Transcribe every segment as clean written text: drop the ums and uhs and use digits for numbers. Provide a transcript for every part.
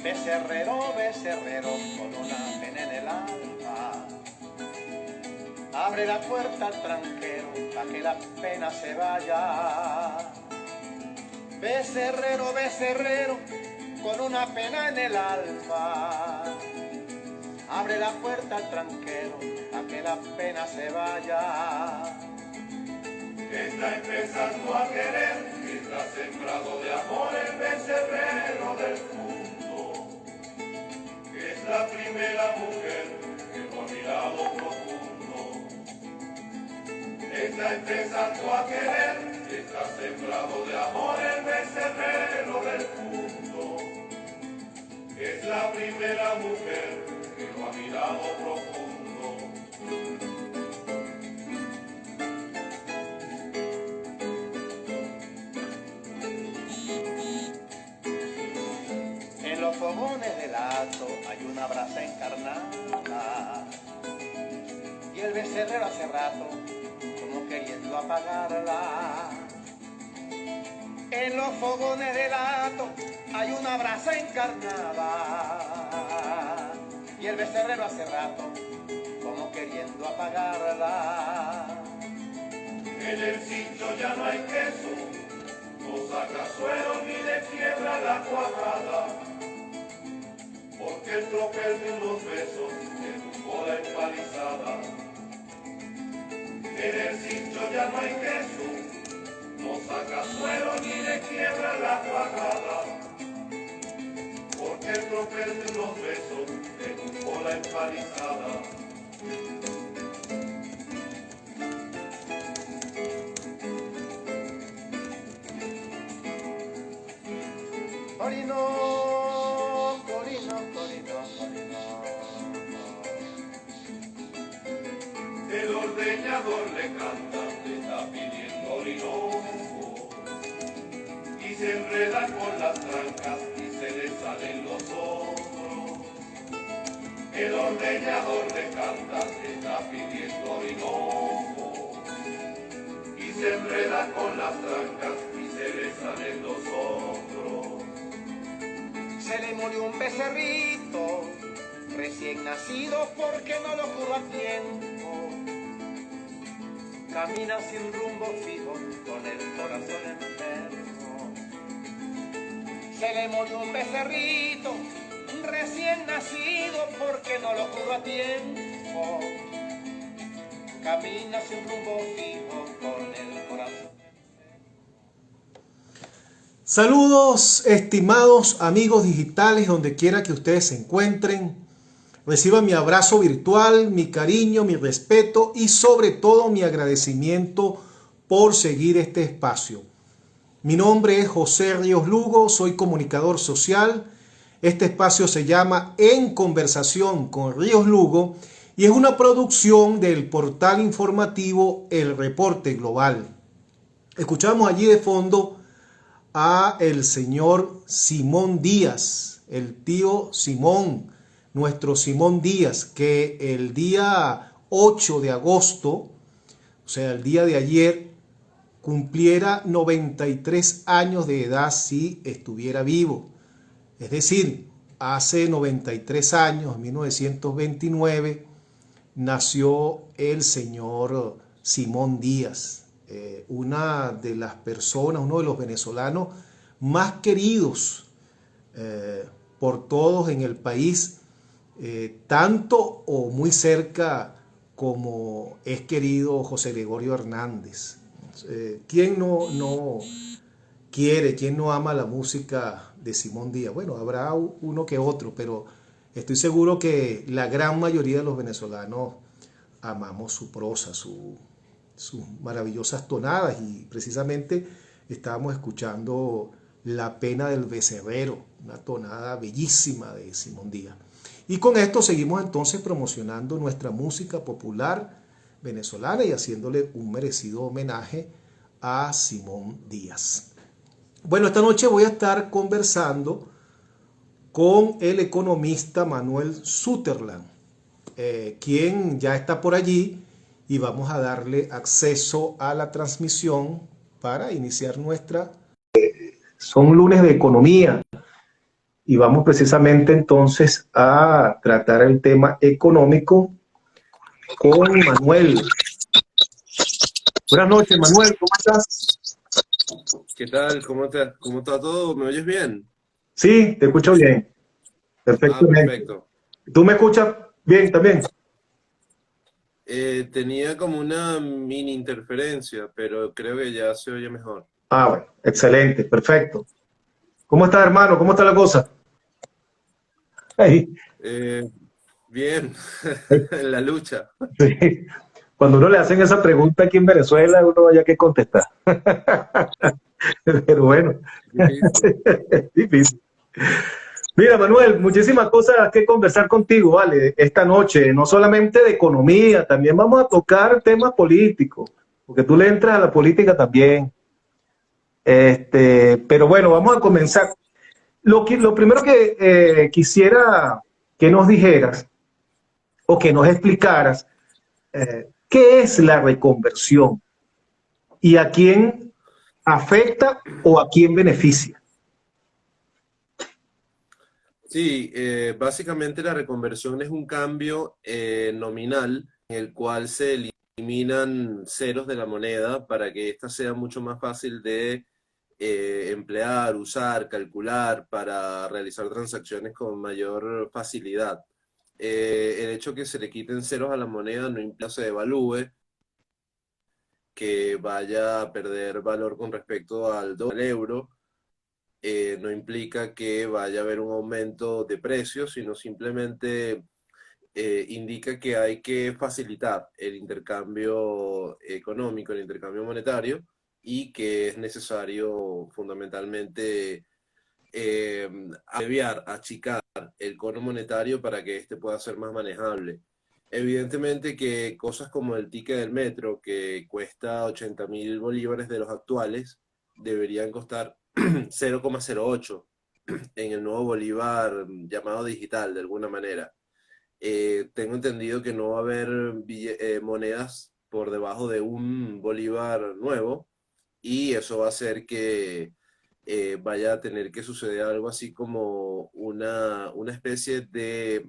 Becerrero, becerrero, con una pena en el alma, abre la puerta al tranquero, pa' que la pena se vaya. Becerrero, becerrero, con una pena en el alma, abre la puerta al tranquero, pa' que la pena se vaya. Está empezando a querer, está sembrado de amor el becerrero del mundo. Es la primera mujer que lo ha mirado profundo. Está empezando a querer, está sembrado de amor el becerrero del mundo. Es la primera mujer que lo ha mirado profundo. En los fogones del hato hay una brasa encarnada y el becerrero hace rato como queriendo apagarla. En los fogones del hato hay una brasa encarnada y el becerrero hace rato como queriendo apagarla. En el sitio ya no hay queso, no saca suero ni le quiebra la cuajada, porque el tropel de unos besos empujó la empalizada. En el sitio ya no hay queso, no saca suero ni le quiebra la cuajada, porque el tropel de unos besos empujó la empalizada. Corino, corino, corino, corino. El ordeñador le canta, le está pidiendo orinoco, y se enreda con las trancas y se le salen los otros. El ordeñador le canta, le está pidiendo orinoco, y se enreda con las trancas y se le salen los otros. Se le murió un becerrito recién nacido porque no lo curó a tiempo. Camina sin rumbo fijo con el corazón enfermo. Se le murió un becerrito recién nacido porque no lo curó a tiempo. Camina sin rumbo fijo con el corazón. Saludos, estimados amigos digitales, donde quiera que ustedes se encuentren. Reciban mi abrazo virtual, mi cariño, mi respeto y sobre todo mi agradecimiento por seguir este espacio. Mi nombre es José Ríos Lugo, soy comunicador social. Este espacio se llama En Conversación con Ríos Lugo y es una producción del portal informativo El Reporte Global. Escuchamos allí de fondo a el señor Simón Díaz, el tío Simón, nuestro Simón Díaz, que el día 8 de agosto, o sea, el día de ayer, cumpliera 93 años de edad si estuviera vivo. Es decir, hace 93 años, en 1929, nació el señor Simón Díaz. Una de las personas, uno de los venezolanos más queridos por todos en el país, tanto o muy cerca como es querido José Gregorio Hernández. ¿Quién no quiere, quién no ama la música de Simón Díaz? Bueno, habrá uno que otro, pero estoy seguro que la gran mayoría de los venezolanos amamos su prosa, sus maravillosas tonadas, y precisamente estábamos escuchando La pena del becerrero, una tonada bellísima de Simón Díaz. Y con esto seguimos entonces promocionando nuestra música popular venezolana y haciéndole un merecido homenaje a Simón Díaz. Bueno, esta noche voy a estar conversando con el economista Manuel Sutherland, quien ya está por allí y vamos a darle acceso a la transmisión para iniciar nuestra... Son lunes de economía y vamos precisamente entonces a tratar el tema económico con Manuel. Buenas noches, Manuel, ¿cómo estás? ¿Qué tal? ¿Cómo está todo? ¿Me oyes bien? Sí, te escucho bien, perfectamente. Perfecto. ¿Tú me escuchas bien también? Tenía como una mini interferencia, pero creo que ya se oye mejor. Ah, bueno, excelente, perfecto. ¿Cómo estás, hermano? ¿Cómo está la cosa? Ahí, Eh, Bien, en la lucha. sí. Cuando uno le hacen esa pregunta aquí en Venezuela, uno vaya que contestar. Pero bueno, Difícil. es difícil. Mira, Manuel, muchísimas cosas que conversar contigo, ¿vale? Esta noche, no solamente de economía, también vamos a tocar temas políticos, porque tú le entras a la política también. Pero bueno, vamos a comenzar. Lo primero que quisiera que nos dijeras o que nos explicaras, ¿qué es la reconversión y a quién afecta o a quién beneficia? Sí, básicamente la reconversión es un cambio nominal en el cual se eliminan ceros de la moneda para que ésta sea mucho más fácil de emplear, usar, calcular para realizar transacciones con mayor facilidad. El hecho que se le quiten ceros a la moneda no implica que se devalúe, que vaya a perder valor con respecto al dólar, al euro, no implica que vaya a haber un aumento de precios, sino simplemente indica que hay que facilitar el intercambio económico, el intercambio monetario, y que es necesario fundamentalmente abreviar, achicar el cono monetario para que este pueda ser más manejable. Evidentemente que cosas como el ticket del metro, que cuesta 80.000 bolívares de los actuales, deberían costar 0,08 en el nuevo bolívar llamado digital, de alguna manera. Tengo entendido que no va a haber monedas por debajo de un bolívar nuevo, y eso va a hacer que vaya a tener que suceder algo así como una especie de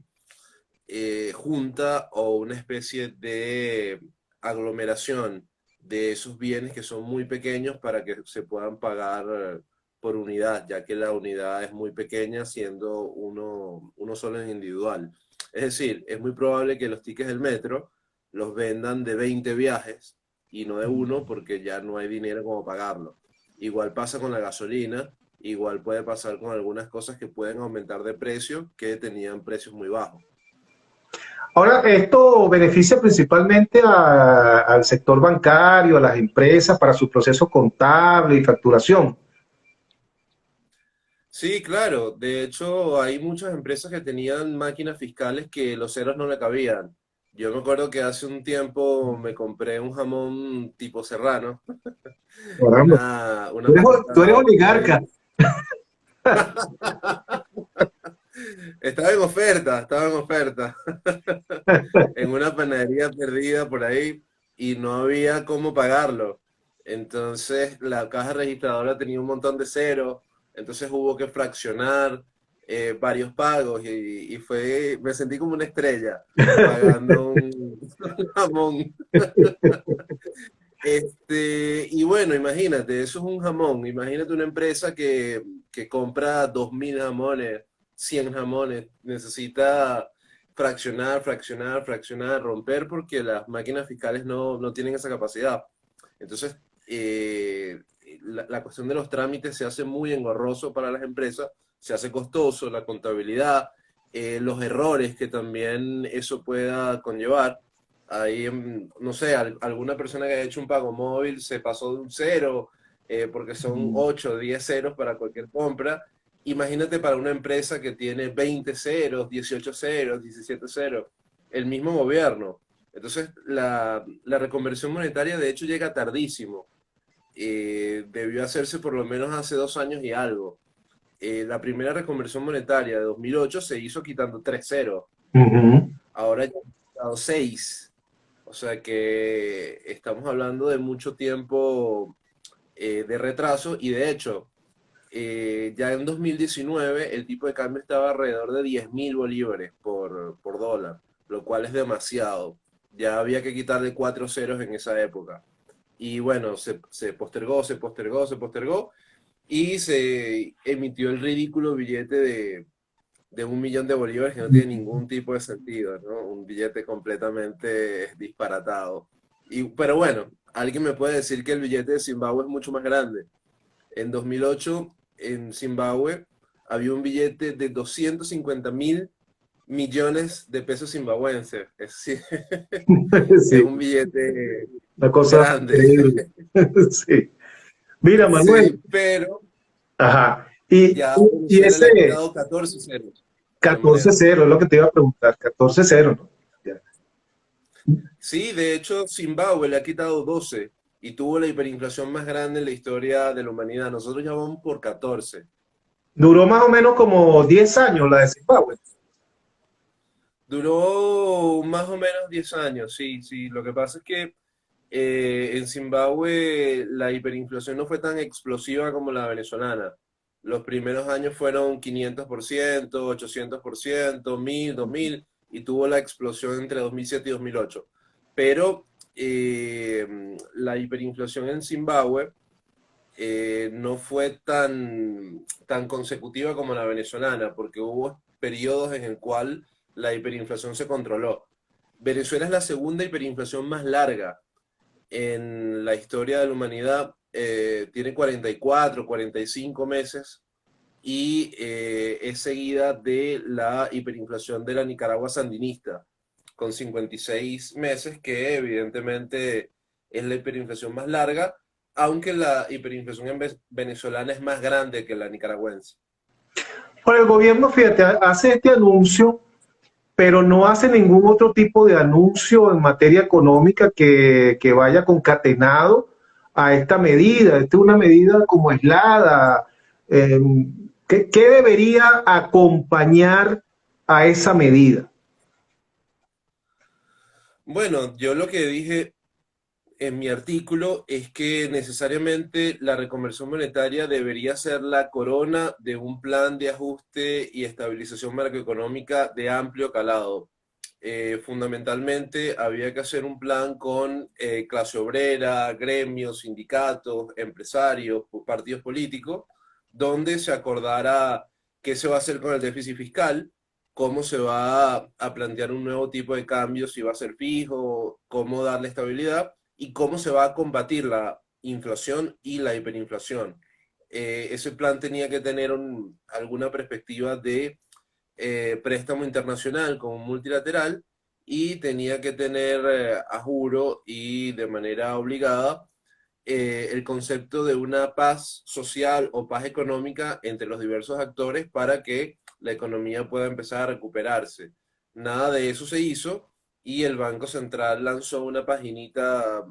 junta o una especie de aglomeración de esos bienes que son muy pequeños para que se puedan pagar por unidad, ya que la unidad es muy pequeña siendo uno solo en individual. Es decir, es muy probable que los tickets del metro los vendan de 20 viajes y no de uno porque ya no hay dinero como pagarlo. Igual pasa con la gasolina, igual puede pasar con algunas cosas que pueden aumentar de precio que tenían precios muy bajos. Ahora, esto beneficia principalmente al sector bancario, a las empresas para sus procesos contables y facturación. Sí, claro. De hecho, hay muchas empresas que tenían máquinas fiscales que los ceros no le cabían. Yo me acuerdo que hace un tiempo me compré un jamón tipo serrano, Caramba, una tú eres marca por oligarca. ahí. Estaba en oferta, en una panadería perdida por ahí y no había cómo pagarlo. Entonces la caja registradora tenía un montón de ceros, entonces hubo que fraccionar varios pagos me sentí como una estrella pagando un jamón. Y bueno, imagínate, eso es un jamón. Imagínate una empresa que compra 2.000 jamones, 100 jamones, necesita fraccionar, romper porque las máquinas fiscales no tienen esa capacidad. Entonces, la cuestión de los trámites se hace muy engorroso para las empresas, se hace costoso, la contabilidad, los errores que también eso pueda conllevar. Ahí, no sé, alguna persona que haya hecho un pago móvil se pasó de un cero, porque son 8 o 10 ceros para cualquier compra. Imagínate para una empresa que tiene 20 ceros, 18 ceros, 17 ceros, el mismo gobierno. Entonces, la reconversión monetaria de hecho llega tardísimo. debió hacerse por lo menos hace 2 años y algo. La primera reconversión monetaria de 2008 se hizo quitando 3 ceros. Ujú. Ahora ya han quitado 6. O sea que estamos hablando de mucho tiempo de retraso y de hecho, ya en 2019 el tipo de cambio estaba alrededor de 10.000 bolívares por dólar, lo cual es demasiado. Ya había que quitarle 4 ceros en esa época. Y bueno, se postergó, se postergó, se postergó y se emitió el ridículo billete de 1 millón de bolívares que no tiene ningún tipo de sentido, ¿no? Un billete completamente disparatado. Pero bueno, alguien me puede decir que el billete de Zimbabue es mucho más grande. En 2008, en Zimbabue, había un billete de 250.000 millones de pesos zimbabuenses. Es decir, es Sí, un billete una cosa grande. increíble. Sí. Mira, Manuel, Sí, pero ajá. Y, ya y Venezuela le ha ese quitado 14 ceros a la 14 moneda. cero es lo que te iba a preguntar, 14-0, ¿no? Ya. Sí, de hecho, Zimbabue le ha quitado 12 y tuvo la hiperinflación más grande en la historia de la humanidad. Nosotros ya vamos por 14. Duró más o menos como 10 años la de Zimbabue. Duró más o menos 10 años, sí, sí. Lo que pasa es que en Zimbabue la hiperinflación no fue tan explosiva como la venezolana. Los primeros años fueron 500%, 800%, 1000, 2000 y tuvo la explosión entre 2007 y 2008. Pero la hiperinflación en Zimbabue no fue tan consecutiva como la venezolana, porque hubo periodos en el cual la hiperinflación se controló. Venezuela es la segunda hiperinflación más larga en la historia de la humanidad, tiene 44, 45 meses y es seguida de la hiperinflación de la Nicaragua sandinista, con 56 meses, que evidentemente es la hiperinflación más larga, aunque la hiperinflación venezolana es más grande que la nicaragüense. Bueno, el gobierno, fíjate, hace este anuncio, pero no hace ningún otro tipo de anuncio en materia económica que vaya concatenado a esta medida. Esta es una medida como aislada. Eh, ¿Qué debería acompañar a esa medida? Bueno, yo lo que dije en mi artículo es que necesariamente la reconversión monetaria debería ser la corona de un plan de ajuste y estabilización macroeconómica de amplio calado. Fundamentalmente había que hacer un plan con clase obrera, gremios, sindicatos, empresarios, partidos políticos, donde se acordara qué se va a hacer con el déficit fiscal, cómo se va a plantear un nuevo tipo de cambio, si va a ser fijo, cómo darle estabilidad y cómo se va a combatir la inflación y la hiperinflación. Ese plan tenía que tener alguna perspectiva de préstamo internacional como multilateral y tenía que tener a juro y de manera obligada el concepto de una paz social o paz económica entre los diversos actores para que la economía pueda empezar a recuperarse. Nada de eso se hizo y el Banco Central lanzó una paginita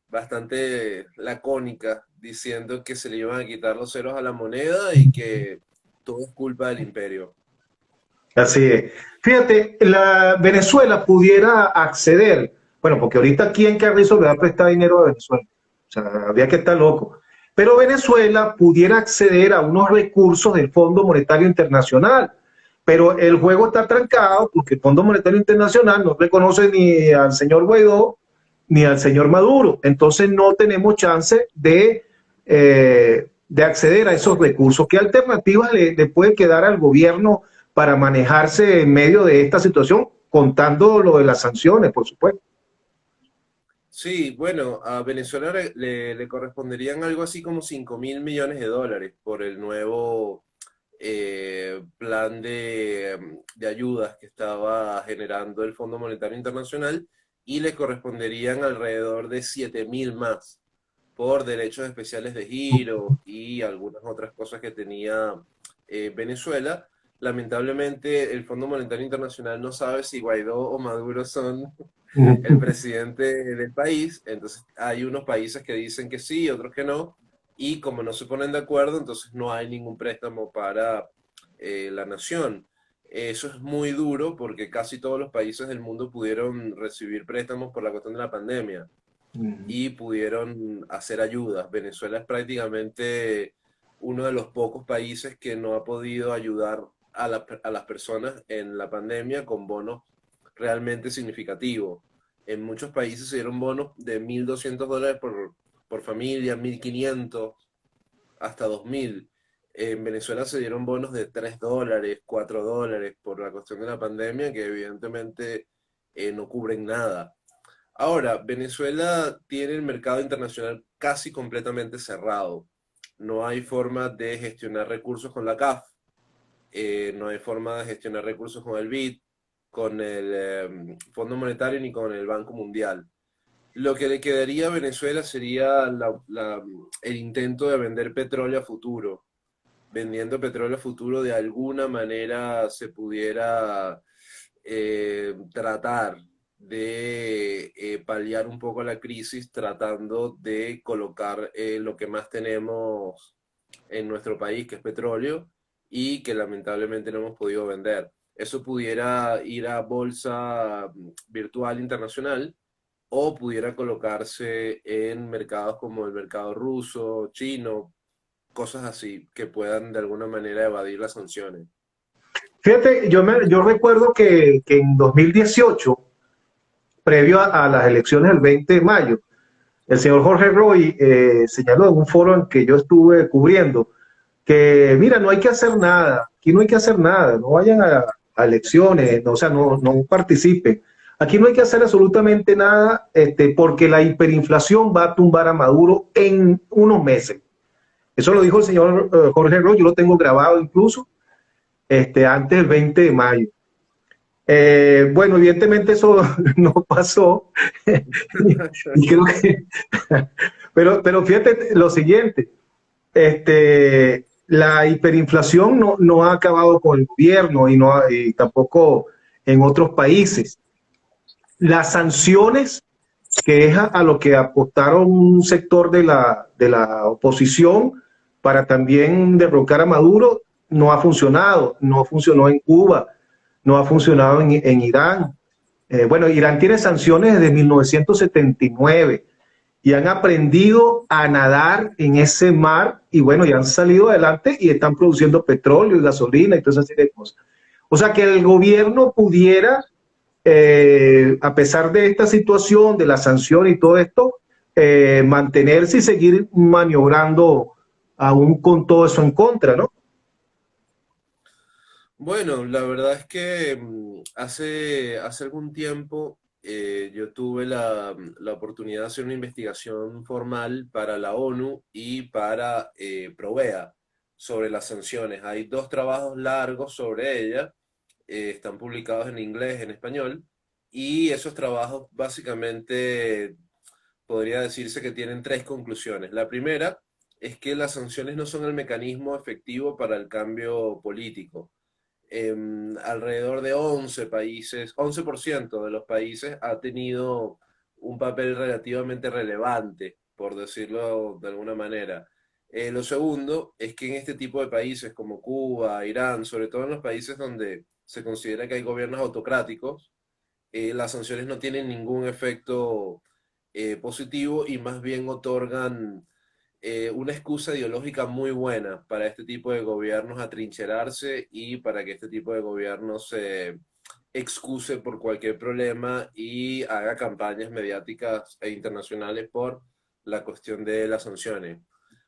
bastante lacónica diciendo que se le iban a quitar los ceros a la moneda y que todo es culpa del imperio. Así es. Fíjate, la Venezuela pudiera acceder, bueno, porque ahorita quién Carrizo le va a prestar dinero a Venezuela. O sea, habría que estar loco. Pero Venezuela pudiera acceder a unos recursos del Fondo Monetario Internacional. Pero el juego está trancado porque el Fondo Monetario Internacional no reconoce ni al señor Guaidó ni al señor Maduro. Entonces no tenemos chance de acceder a esos recursos. ¿Qué alternativas le puede quedar al gobierno para manejarse en medio de esta situación, contando lo de las sanciones, por supuesto? Sí, bueno, a Venezuela le corresponderían algo así como 5.000 millones de dólares por el nuevo plan de ayudas que estaba generando el Fondo Monetario Internacional y le corresponderían alrededor de 7.000 más por derechos especiales de giro y algunas otras cosas que tenía Venezuela. lamentablemente el Fondo Monetario Internacional no sabe si Guaidó o Maduro son el Ujú. presidente del país, entonces hay unos países que dicen que sí, otros que no, y como no se ponen de acuerdo, entonces no hay ningún préstamo para la nación. Eso es muy duro porque casi todos los países del mundo pudieron recibir préstamos por la cuestión de la pandemia y pudieron hacer ayudas. Venezuela es prácticamente uno de los pocos países que no ha podido ayudar a las personas en la pandemia con bonos realmente significativos. En muchos países se dieron bonos de $1.200 por familia, 1.500 hasta 2.000. En Venezuela se dieron bonos de $3, $4 por la cuestión de la pandemia, que evidentemente no cubren nada. Ahora, Venezuela tiene el mercado internacional casi completamente cerrado. No hay forma de gestionar recursos con la CAF, no hay forma de gestionar recursos con el BID, con el Fondo Monetario ni con el Banco Mundial. Lo que le quedaría a Venezuela sería el intento de vender petróleo a futuro. Vendiendo petróleo a futuro de alguna manera se pudiera tratar de paliar un poco la crisis tratando de colocar lo que más tenemos en nuestro país, que es petróleo, y que lamentablemente no hemos podido vender. Eso pudiera ir a bolsa virtual internacional o pudiera colocarse en mercados como el mercado ruso, chino, cosas así que puedan de alguna manera evadir las sanciones. Fíjate, yo recuerdo que en 2018, previo a las elecciones del 20 de mayo, el señor Jorge Roy señaló en un foro en que yo estuve cubriendo que, mira, no hay que hacer nada, aquí no hay que hacer nada, no vayan a elecciones, no, o sea, no participen. Aquí no hay que hacer absolutamente nada porque la hiperinflación va a tumbar a Maduro en unos meses. Eso lo dijo el señor Jorge Roy, yo lo tengo grabado incluso antes del 20 de mayo. Bueno, evidentemente eso no pasó. Y creo que, pero fíjate lo siguiente, la hiperinflación no ha acabado con el gobierno y tampoco en otros países. Las sanciones, que es a lo que apostaron un sector de la oposición para también derrocar a Maduro, no ha funcionado. No funcionó en Cuba, no ha funcionado en Irán. Bueno, Irán tiene sanciones desde 1979 y han aprendido a nadar en ese mar y bueno, y han salido adelante y están produciendo petróleo y gasolina y toda esa serie de cosas. O sea, que el gobierno pudiera, a pesar de esta situación, de la sanción y todo esto, mantenerse y seguir maniobrando aún con todo eso en contra, ¿no? Bueno, la verdad es que hace algún tiempo yo tuve la oportunidad de hacer una investigación formal para la ONU y para Provea sobre las sanciones. Hay dos trabajos largos sobre ella, están publicados en inglés, en español, y esos trabajos básicamente podría decirse que tienen tres conclusiones. La primera es que las sanciones no son el mecanismo efectivo para el cambio político. Alrededor de 11 países, 11% de los países ha tenido un papel relativamente relevante, por decirlo de alguna manera. Lo segundo es que en este tipo de países como Cuba, Irán, sobre todo en los países donde se considera que hay gobiernos autocráticos, las sanciones no tienen ningún efecto positivo y más bien otorgan una excusa ideológica muy buena para este tipo de gobiernos atrincherarse y para que este tipo de gobiernos se excuse por cualquier problema y haga campañas mediáticas e internacionales por la cuestión de las sanciones.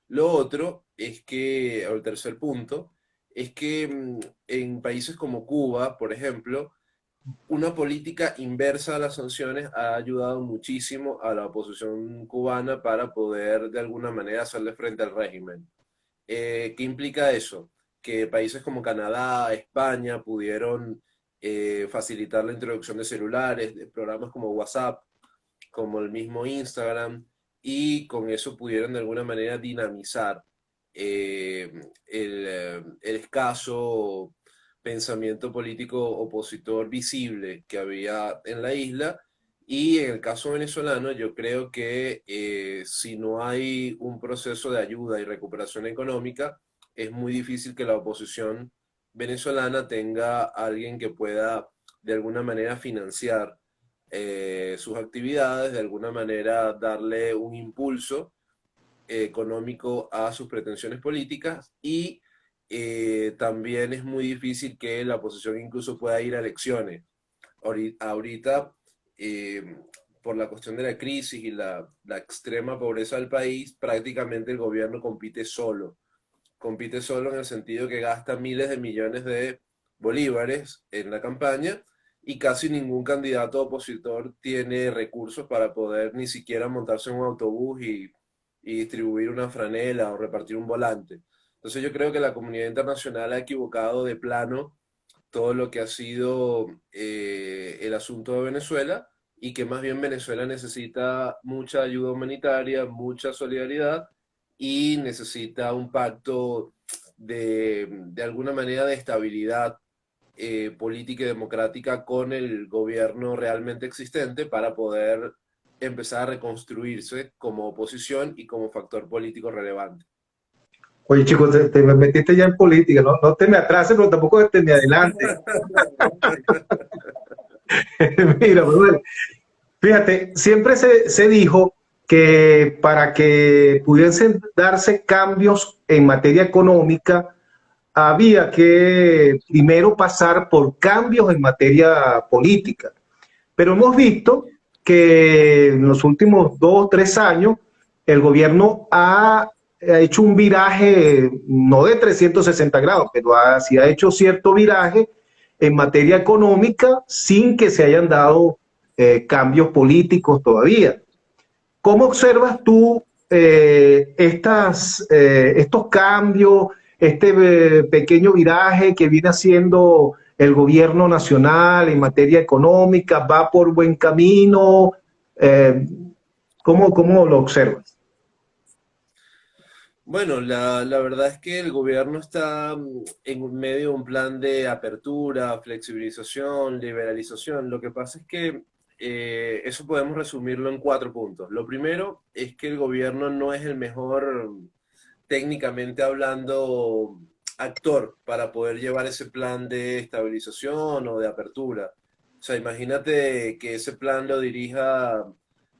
Lo otro es que, o el tercer punto, es que en países como Cuba, por ejemplo, una política inversa a las sanciones ha ayudado muchísimo a la oposición cubana para poder de alguna manera hacerle frente al régimen. ¿Qué implica eso? Que países como Canadá, España pudieron facilitar la introducción de celulares, de programas como WhatsApp, como el mismo Instagram, y con eso pudieron de alguna manera dinamizar el escaso pensamiento político opositor visible que había en la isla. Y en el caso venezolano, yo creo que si no hay un proceso de ayuda y recuperación económica, es muy difícil que la oposición venezolana tenga alguien que pueda de alguna manera financiar sus actividades, de alguna manera darle un impulso económico a sus pretensiones políticas y también es muy difícil que la oposición incluso pueda ir a elecciones. Ahorita, eh, por la cuestión de la crisis y la extrema pobreza del país, prácticamente el gobierno compite solo en el sentido que gasta miles de millones de bolívares en la campaña y casi ningún candidato opositor tiene recursos para poder ni siquiera montarse en un autobús y distribuir una franela o repartir un volante. Entonces yo creo que la comunidad internacional ha equivocado de plano todo lo que ha sido el asunto de Venezuela y que más bien Venezuela necesita mucha ayuda humanitaria, mucha solidaridad y necesita un pacto de alguna manera de estabilidad política y democrática con el gobierno realmente existente para poder empezar a reconstruirse como oposición y como factor político relevante. Oye, chicos, te me metiste ya en política, no, no te me atrases, pero tampoco te me adelante. Mira, Manuel, fíjate, siempre se dijo que para que pudiesen darse cambios en materia económica, había que primero pasar por cambios en materia política. Pero hemos visto que en los últimos 2 o 3 años el gobierno ha hecho un viraje, no de 360 grados, pero sí ha hecho cierto viraje en materia económica sin que se hayan dado cambios políticos todavía. ¿Cómo observas tú estos cambios, pequeño viraje que viene haciendo el gobierno nacional en materia económica? ¿Va por buen camino? Eh, ¿Cómo lo observas? Bueno, la verdad es que el gobierno está en medio de un plan de apertura, flexibilización, liberalización. Lo que pasa es que eso podemos resumirlo en 4 puntos. Lo primero es que el gobierno no es el mejor, técnicamente hablando, actor para poder llevar ese plan de estabilización o de apertura. O sea, imagínate que ese plan lo dirija,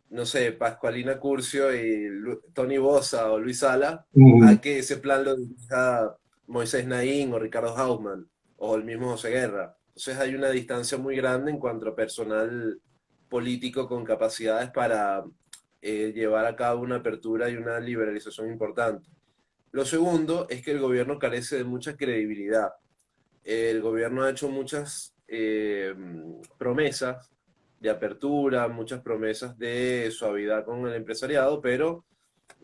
no sé, Pascualina Curcio y Tony Bosa o Luis Sala, Mm, a que ese plan lo dirija Moisés Naín o Ricardo Hausmann o el mismo José Guerra. Entonces hay una distancia muy grande en cuanto a personal político con capacidades para llevar a cabo una apertura y una liberalización importante. Lo segundo es que el gobierno carece de mucha credibilidad. El gobierno ha hecho muchas promesas de apertura, muchas promesas de suavidad con el empresariado, pero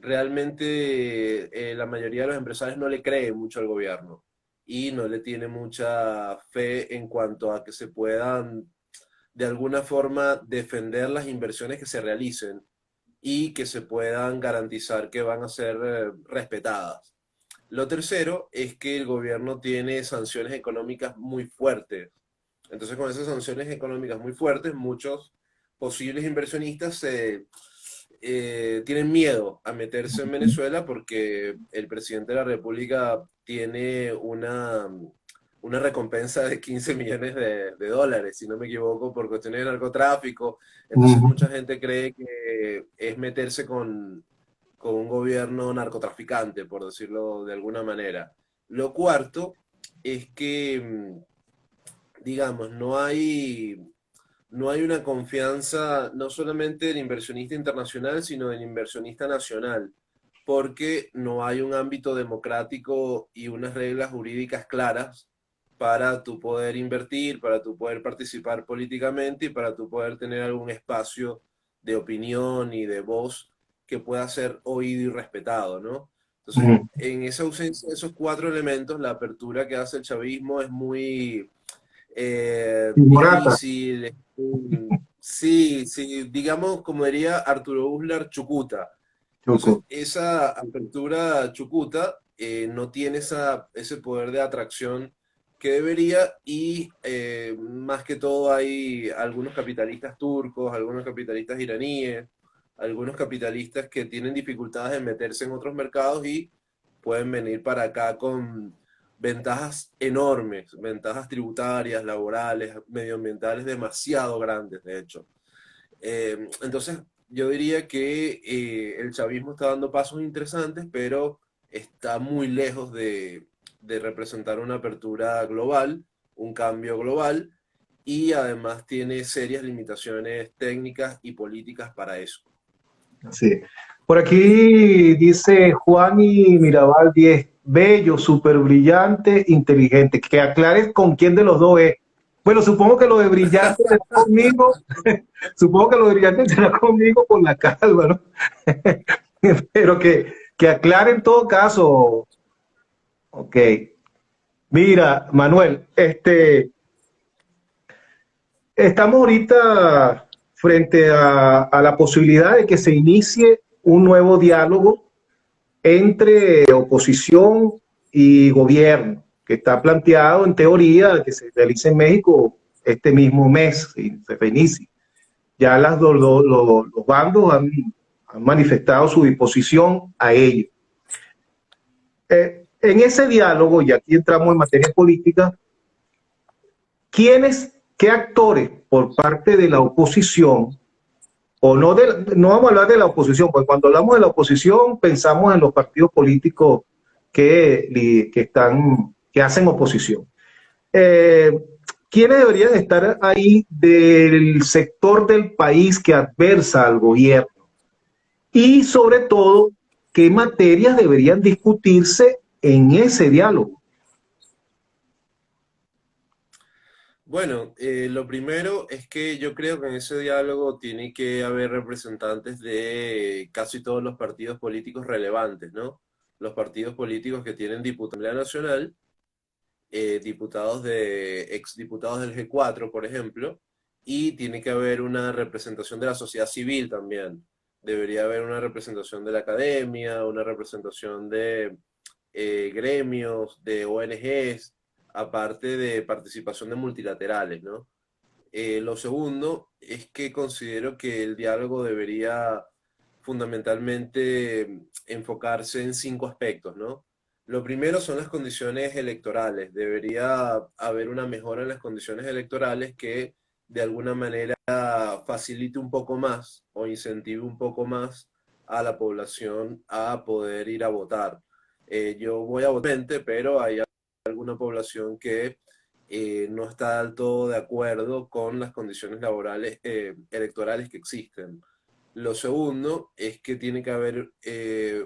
realmente la mayoría de los empresarios no le creen mucho al gobierno y no le tiene mucha fe en cuanto a que se puedan de alguna forma defender las inversiones que se realicen y que se puedan garantizar que van a ser respetadas. Lo tercero es que el gobierno tiene sanciones económicas muy fuertes. Entonces, con esas sanciones económicas muy fuertes, muchos posibles inversionistas tienen miedo a meterse en Venezuela porque el presidente de la República tiene una recompensa de 15 millones de dólares, si no me equivoco, por cuestiones de narcotráfico. Entonces, mm. mucha gente cree que es meterse con un gobierno narcotraficante, por decirlo de alguna manera. Lo cuarto es que, digamos, no hay una confianza no solamente del inversionista internacional, sino del inversionista nacional, porque no hay un ámbito democrático y unas reglas jurídicas claras para tu poder invertir, para tu poder participar políticamente y para tu poder tener algún espacio de opinión y de voz que pueda ser oído y respetado, ¿no? Entonces, Mm. en esa ausencia de esos 4 elementos, la apertura que hace el chavismo es muy Y Morata. difícil. Sí, sí, digamos, como diría Arturo Uslar, chucuta. Entonces, Choco. esa apertura chucuta no tiene ese poder de atracción que debería, y más que todo hay algunos capitalistas turcos, algunos capitalistas iraníes, algunos capitalistas que tienen dificultades en meterse en otros mercados y pueden venir para acá con ventajas enormes, ventajas tributarias, laborales, medioambientales demasiado grandes, de hecho. Entonces, yo diría que el chavismo está dando pasos interesantes, pero está muy lejos de representar una apertura global, un cambio global, y además tiene serias limitaciones técnicas y políticas para eso. Sí. Por aquí dice Juan y Mirabal 10, bello, súper brillante, inteligente. Que aclares con quién de los dos es. Bueno, supongo que lo de brillante será conmigo, supongo que lo de brillante será conmigo por la calva, ¿no? Pero que aclare en todo caso. Ok. Mira, Manuel, estamos ahorita frente a la posibilidad de que se inicie un nuevo diálogo entre oposición y gobierno, que está planteado en teoría que se realice en México este mismo mes, y se reinicie. Ya los bandos han manifestado su disposición a ello. En ese diálogo, y aquí entramos en materia política, qué actores por parte de la oposición, o no, no vamos a hablar de la oposición, porque cuando hablamos de la oposición pensamos en los partidos políticos que hacen oposición. Eh, ¿Quiénes deberían estar ahí del sector del país que adversa al gobierno? Y sobre todo, ¿qué materias deberían discutirse en ese diálogo? Bueno, lo primero es que yo creo que en ese diálogo tiene que haber representantes de casi todos los partidos políticos relevantes, ¿no? Los partidos políticos que tienen diputación nacional, exdiputados del G4, por ejemplo, y tiene que haber una representación de la sociedad civil también. Debería haber una representación de la academia, una representación de gremios, de ONGs, aparte de participación de multilaterales, ¿no? Lo segundo es que considero que el diálogo debería fundamentalmente enfocarse en 5 aspectos, ¿no? Lo primero son las condiciones electorales. Debería haber una mejora en las condiciones electorales que de alguna manera facilite un poco más o incentive un poco más a la población a poder ir a votar. Yo voy a votar, pero hay alguna población que no está del todo de acuerdo con las condiciones laborales electorales que existen. Lo segundo es que tiene que haber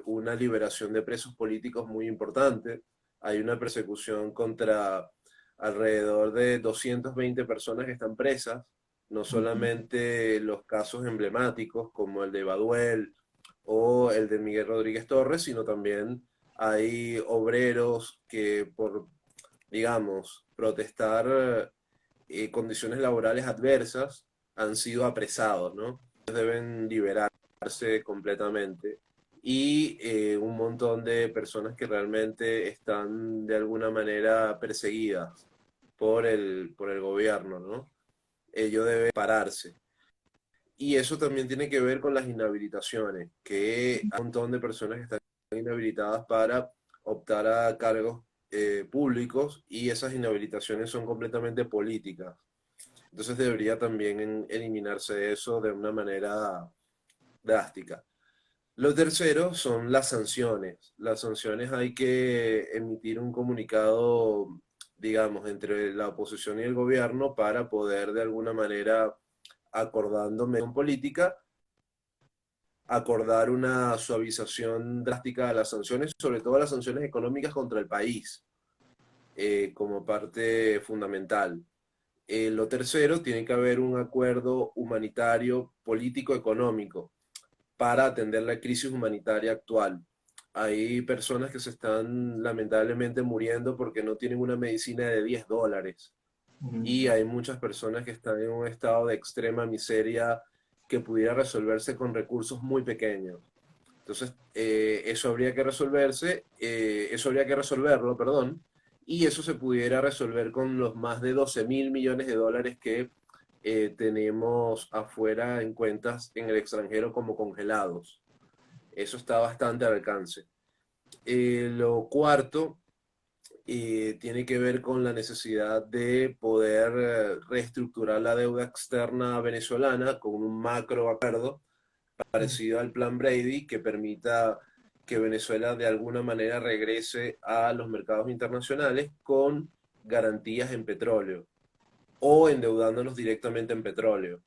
una liberación de presos políticos muy importante. Hay una persecución contra alrededor de 220 personas que están presas, no solamente los casos emblemáticos como el de Baduel o el de Miguel Rodríguez Torres, sino también hay obreros que por, digamos, protestar condiciones laborales adversas han sido apresados, ¿no? Deben liberarse completamente. Y un montón de personas que realmente están de alguna manera perseguidas por el gobierno, ¿no? Ello debe pararse. Y eso también tiene que ver con las inhabilitaciones, que hay un montón de personas que están inhabilitadas para optar a cargos públicos, y esas inhabilitaciones son completamente políticas. Entonces debería también eliminarse eso de una manera drástica. Lo tercero son las sanciones. Las sanciones hay que emitir un comunicado, digamos, entre la oposición y el gobierno para poder de alguna manera, acordando mediante política, acordar una suavización drástica de las sanciones, sobre todo las sanciones económicas contra el país, como parte fundamental. Lo tercero, tiene que haber un acuerdo humanitario, político, económico para atender la crisis humanitaria actual. Hay personas que se están lamentablemente muriendo porque no tienen una medicina de $10. Y hay muchas personas que están en un estado de extrema miseria que pudiera resolverse con recursos muy pequeños. Entonces, eso habría que resolverlo, perdón, y eso se pudiera resolver con los más de 12.000 millones de dólares que tenemos afuera en cuentas en el extranjero como congelados. Eso está bastante al alcance. Lo cuarto tiene que ver con la necesidad de poder reestructurar la deuda externa venezolana con un macro acuerdo parecido al Plan Brady que permita que Venezuela de alguna manera regrese a los mercados internacionales con garantías en petróleo o endeudándonos directamente en petróleo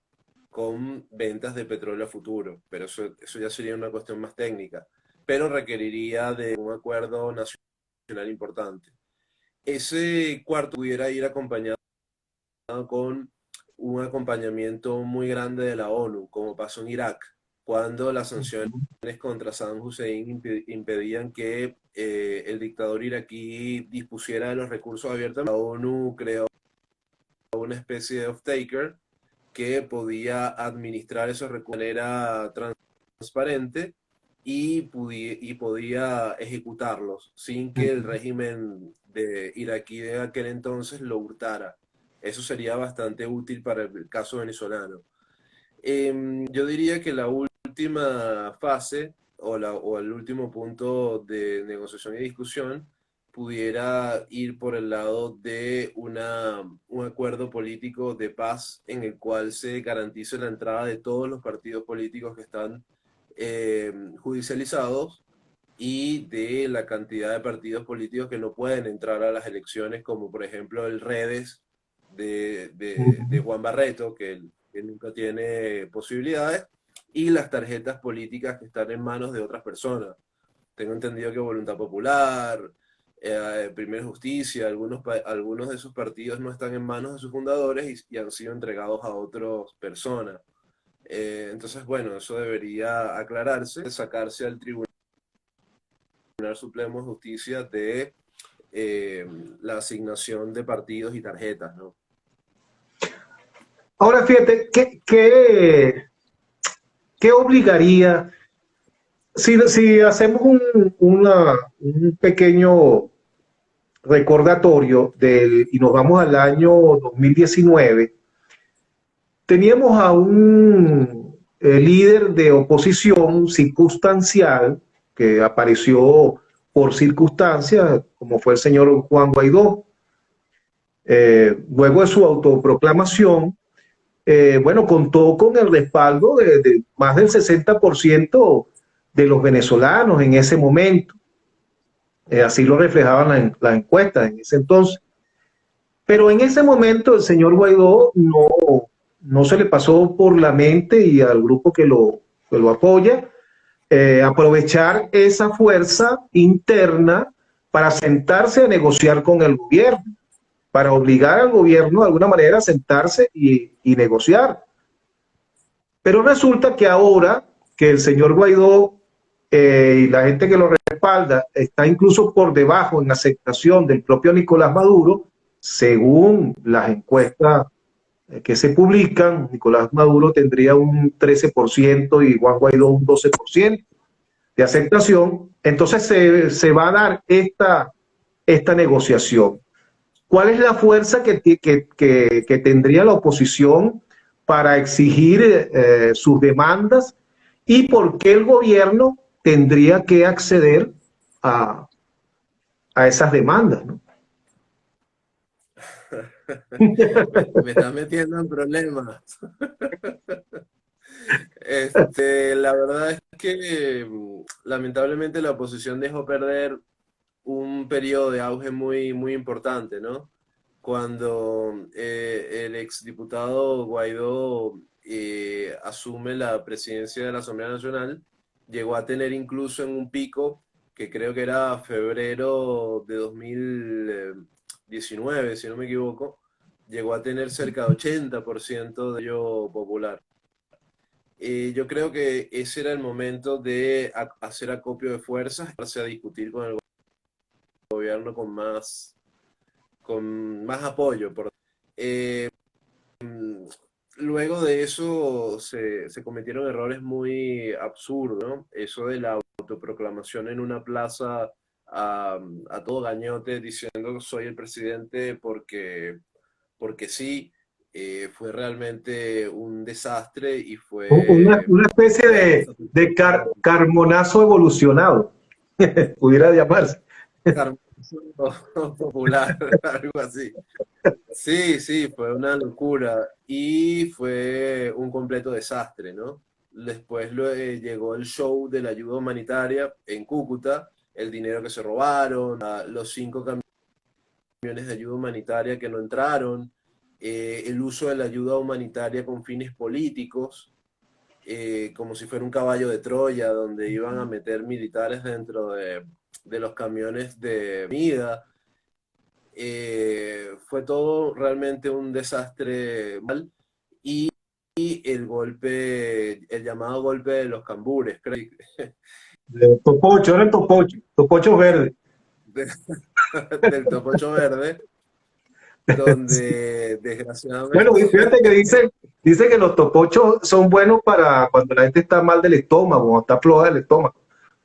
con ventas de petróleo a futuro, pero eso ya sería una cuestión más técnica, pero requeriría de un acuerdo nacional importante. Ese cuarto pudiera ir acompañado con un acompañamiento muy grande de la ONU, como pasó en Irak, cuando las sanciones contra Saddam Hussein impedían que el dictador iraquí dispusiera de los recursos abiertos. La ONU creó una especie de off-taker que podía administrar esos recursos de manera transparente y podía ejecutarlos sin que el régimen de iraquí de aquel entonces lo hurtara. Eso sería bastante útil para el caso venezolano. Yo diría que la última fase o el último punto de negociación y discusión pudiera ir por el lado de un acuerdo político de paz en el cual se garantice la entrada de todos los partidos políticos que están judicializados y de la cantidad de partidos políticos que no pueden entrar a las elecciones, como por ejemplo el Redes de Juan Barreto, que nunca tiene posibilidades, y las tarjetas políticas que están en manos de otras personas. Tengo entendido que Voluntad Popular, Primera Justicia, algunos de esos partidos no están en manos de sus fundadores y han sido entregados a otras personas. Entonces, bueno, eso debería aclararse, sacarse al Tribunal Supremo de Justicia de la asignación de partidos y tarjetas, ¿no? Ahora, fíjate, ¿qué obligaría, si hacemos un pequeño recordatorio y nos vamos al año 2019, teníamos a un líder de oposición circunstancial que apareció por circunstancias, como fue el señor Juan Guaidó. Luego de su autoproclamación, bueno, contó con el respaldo de más del 60% de los venezolanos en ese momento. Así lo reflejaban las encuestas en ese entonces. Pero en ese momento el señor Guaidó no se le pasó por la mente y al grupo que lo apoya aprovechar esa fuerza interna para sentarse a negociar con el gobierno, para obligar al gobierno de alguna manera a sentarse y negociar. Pero resulta que ahora que el señor Guaidó y la gente que lo respalda está incluso por debajo en aceptación del propio Nicolás Maduro, según las encuestas que se publican, Nicolás Maduro tendría un 13% y Juan Guaidó un 12% de aceptación. Entonces se va a dar esta negociación. ¿Cuál es la fuerza que tendría la oposición para exigir sus demandas y por qué el gobierno tendría que acceder a esas demandas, ¿no? Me estás metiendo en problemas. La verdad es que lamentablemente la oposición dejó perder un periodo de auge muy, muy importante, ¿no? Cuando el exdiputado Guaidó asume la presidencia de la Asamblea Nacional, llegó a tener incluso en un pico que creo que era febrero de 2019, si no me equivoco, llegó a tener cerca de 80% de apoyo popular. Yo creo que ese era el momento de hacer acopio de fuerzas, a discutir con el gobierno con más apoyo. Luego de eso se cometieron errores muy absurdos, ¿no? Eso de la autoproclamación en una plaza a todo gañote diciendo soy el presidente porque sí. Fue realmente un desastre y fue, Una especie bueno, de carmonazo evolucionado, pudiera llamarse. popular, algo así. Sí, sí, fue una locura y fue un completo desastre, ¿no? Después llegó el show de la ayuda humanitaria en Cúcuta, el dinero que se robaron, los 5 camiones de ayuda humanitaria que no entraron, el uso de la ayuda humanitaria con fines políticos, como si fuera un caballo de Troya, donde iban a meter militares dentro de los camiones de comida. Fue todo realmente un desastre mal y el golpe, el llamado golpe de los cambures, creo, Topocho, era el topocho, topocho verde. del topocho verde, Sí. donde Bueno, y desgraciadamente, fíjate que dice que los topochos son buenos para cuando la gente está mal del estómago, o está floja del estómago.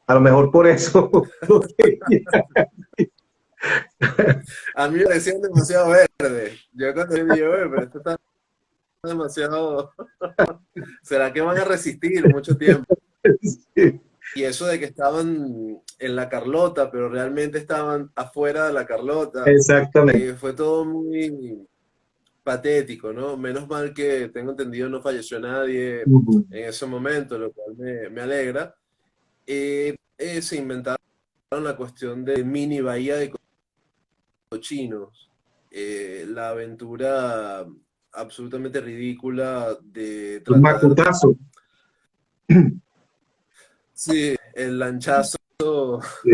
A lo mejor por eso. a mí me parecían demasiado verdes. Yo cuando digo, pero esto está demasiado, ¿será que van a resistir mucho tiempo? Sí, Y eso de que estaban en la Carlota, pero realmente estaban afuera de la Carlota, exactamente. fue todo muy patético, ¿no? Menos mal que tengo entendido no falleció nadie Ujú. en ese momento, lo cual me alegra. Se inventaron la cuestión de mini bahía de cochinos, la aventura absolutamente ridícula de Un tratar de... macutazo. Sí, el lanchazo Sí,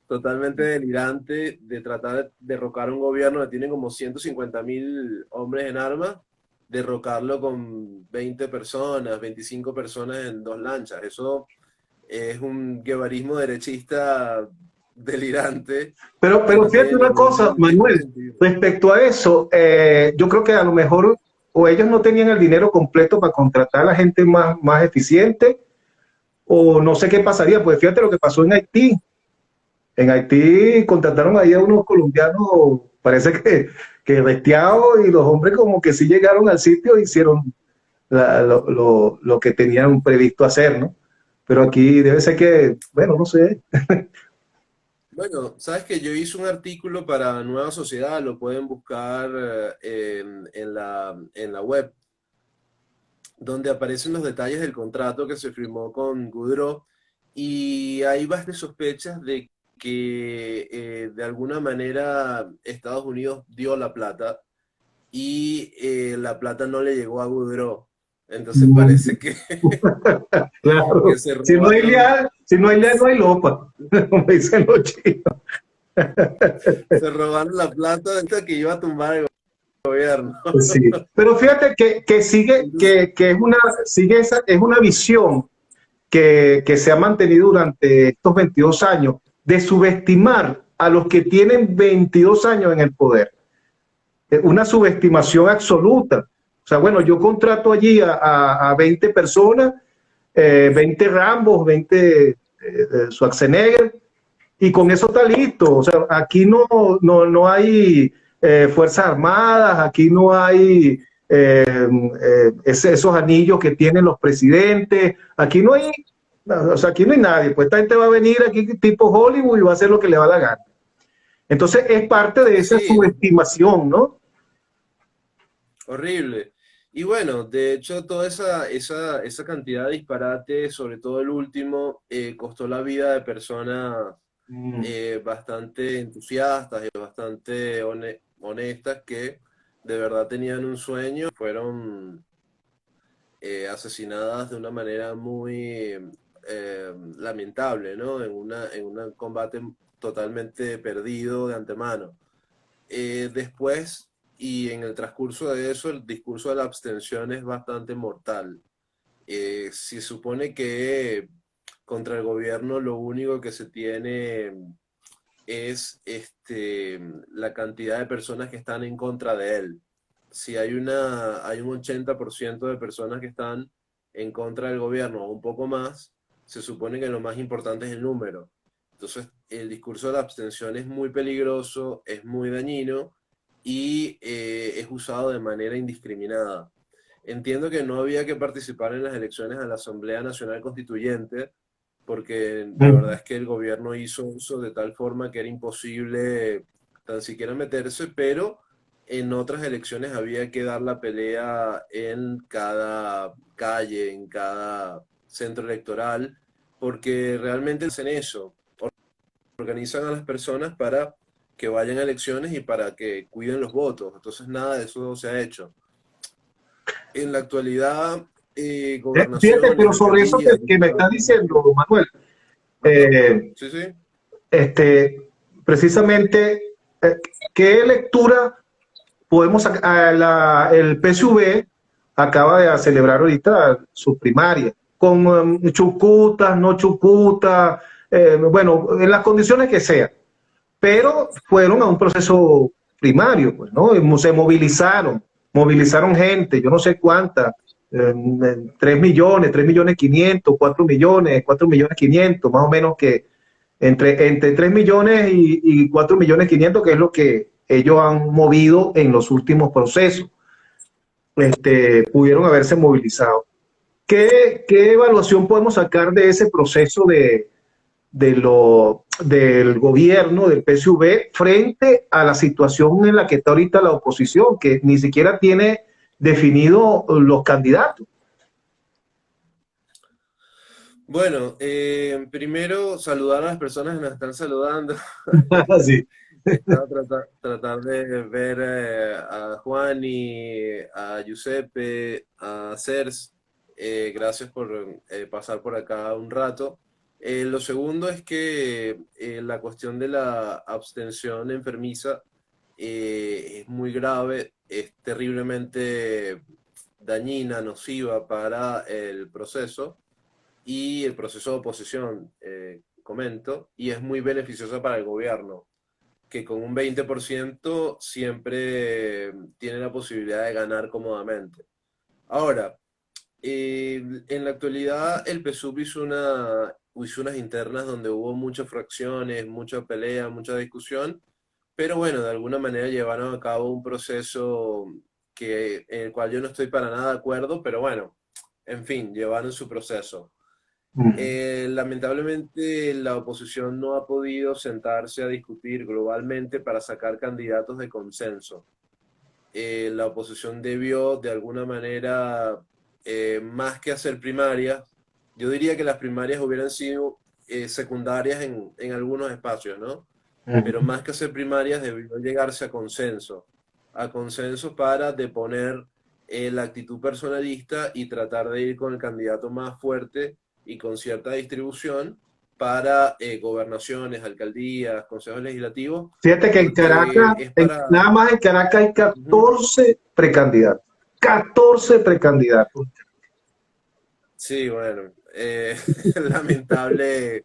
totalmente delirante de tratar de derrocar un gobierno que tiene como 150.000 hombres en armas, derrocarlo con 20 personas, 25 personas en 2 lanchas. Eso es un guevarismo derechista delirante que pero no fíjate tiene una cosa, ningún Manuel, sentido. respecto a eso, yo creo que a lo mejor o ellos no tenían el dinero completo para contratar a la gente más eficiente, o no sé qué pasaría, pues fíjate lo que pasó en Haití. En Haití contrataron ahí a unos colombianos, parece que resteados, y los hombres como que sí llegaron al sitio e hicieron lo que tenían previsto hacer, ¿no? Pero aquí debe ser que, bueno, no sé. Bueno, sabes que yo hice un artículo para Nueva Sociedad, lo pueden buscar en la web, donde aparecen los detalles del contrato que se firmó con Goodrow y hay bastantes sospechas de que de alguna manera Estados Unidos dio la plata y la plata no le llegó a Goodrow. Entonces parece que, que Claro, se robaron, si no hay leal, no hay lopa, como dicen los chinos. se robaron la plata de esta que iba a tumbar el gobierno. Sí. Pero fíjate que sigue, Entonces, que es una visión que se ha mantenido durante estos 22 años de subestimar a los que tienen 22 años en el poder. Una subestimación absoluta. O sea, bueno, yo contrato allí a 20 personas, 20 Rambos, 20 Schwarzenegger, y con eso está listo. O sea, aquí no hay Fuerzas Armadas, aquí no hay esos anillos que tienen los presidentes, aquí no hay, o sea, aquí no hay nadie. Pues esta gente va a venir aquí tipo Hollywood y va a hacer lo que le va a la gana. Entonces es parte de esa sí, subestimación, ¿no? horrible. Y bueno, de hecho, toda esa cantidad de disparates, sobre todo el último, costó la vida de personas Mm. bastante entusiastas y bastante honestas que de verdad tenían un sueño, fueron asesinadas de una manera muy lamentable, ¿no? En un combate totalmente perdido de antemano. Después, y en el transcurso de eso, el discurso de la abstención es bastante mortal. Se supone que contra el gobierno lo único que se tiene es la cantidad de personas que están en contra de él. Si hay un 80% de personas que están en contra del gobierno o un poco más, se supone que lo más importante es el número. Entonces, el discurso de la abstención es muy peligroso, es muy dañino y es usado de manera indiscriminada. Entiendo que no había que participar en las elecciones a la Asamblea Nacional Constituyente, porque la verdad es que el gobierno hizo uso de tal forma que era imposible tan siquiera meterse, pero en otras elecciones había que dar la pelea en cada calle, en cada centro electoral, porque realmente hacen eso, organizan a las personas para que vayan a elecciones y para que cuiden los votos. Entonces nada de eso se ha hecho. En la actualidad, Fíjate, gobernaciones, pero sobre eso alcaldías, que me estás diciendo, Manuel, ajá, eh, sí, sí. este, precisamente, eh, ¿qué lectura podemos sacar? El PSV acaba de celebrar ahorita su primaria, con chucutas, no chucutas, bueno, en las condiciones que sean, pero fueron a un proceso primario, pues, ¿no? Y se movilizaron gente, yo no sé cuánta, 3 millones, 3 millones 500, 4 millones 500, más o menos que entre 3 millones y 4 millones 500, que es lo que ellos han movido en los últimos procesos, pudieron haberse movilizado. ¿Qué evaluación podemos sacar de ese proceso del gobierno, del PSV, frente a la situación en la que está ahorita la oposición, que ni siquiera tiene definido los candidatos? Bueno, primero saludar a las personas que nos están saludando. Sí. Estaba tratar de ver a Juani, a Giuseppe, a Cers. Gracias por pasar por acá un rato. Lo segundo es que la cuestión de la abstención enfermiza es muy grave, es terriblemente dañina, nociva para el proceso y el proceso de oposición, comento, y es muy beneficiosa para el gobierno, que con un 20% siempre tiene la posibilidad de ganar cómodamente. Ahora, en la actualidad el PSUV hizo unas internas donde hubo muchas fracciones, mucha pelea, mucha discusión, pero bueno, de alguna manera llevaron a cabo un proceso en el cual yo no estoy para nada de acuerdo, pero bueno, en fin, llevaron su proceso. Lamentablemente la oposición no ha podido sentarse a discutir globalmente para sacar candidatos de consenso. La oposición debió de alguna manera, más que hacer primarias, yo diría que las primarias hubieran sido secundarias en algunos espacios, ¿no? Pero más que hacer primarias debió llegarse a consenso para deponer la actitud personalista y tratar de ir con el candidato más fuerte y con cierta distribución para gobernaciones, alcaldías, consejos legislativos, Fíjate que en porque Caracas, es para... nada más en Caracas hay Ujú. 14 precandidatos. 14 precandidatos. Sí, bueno, lamentable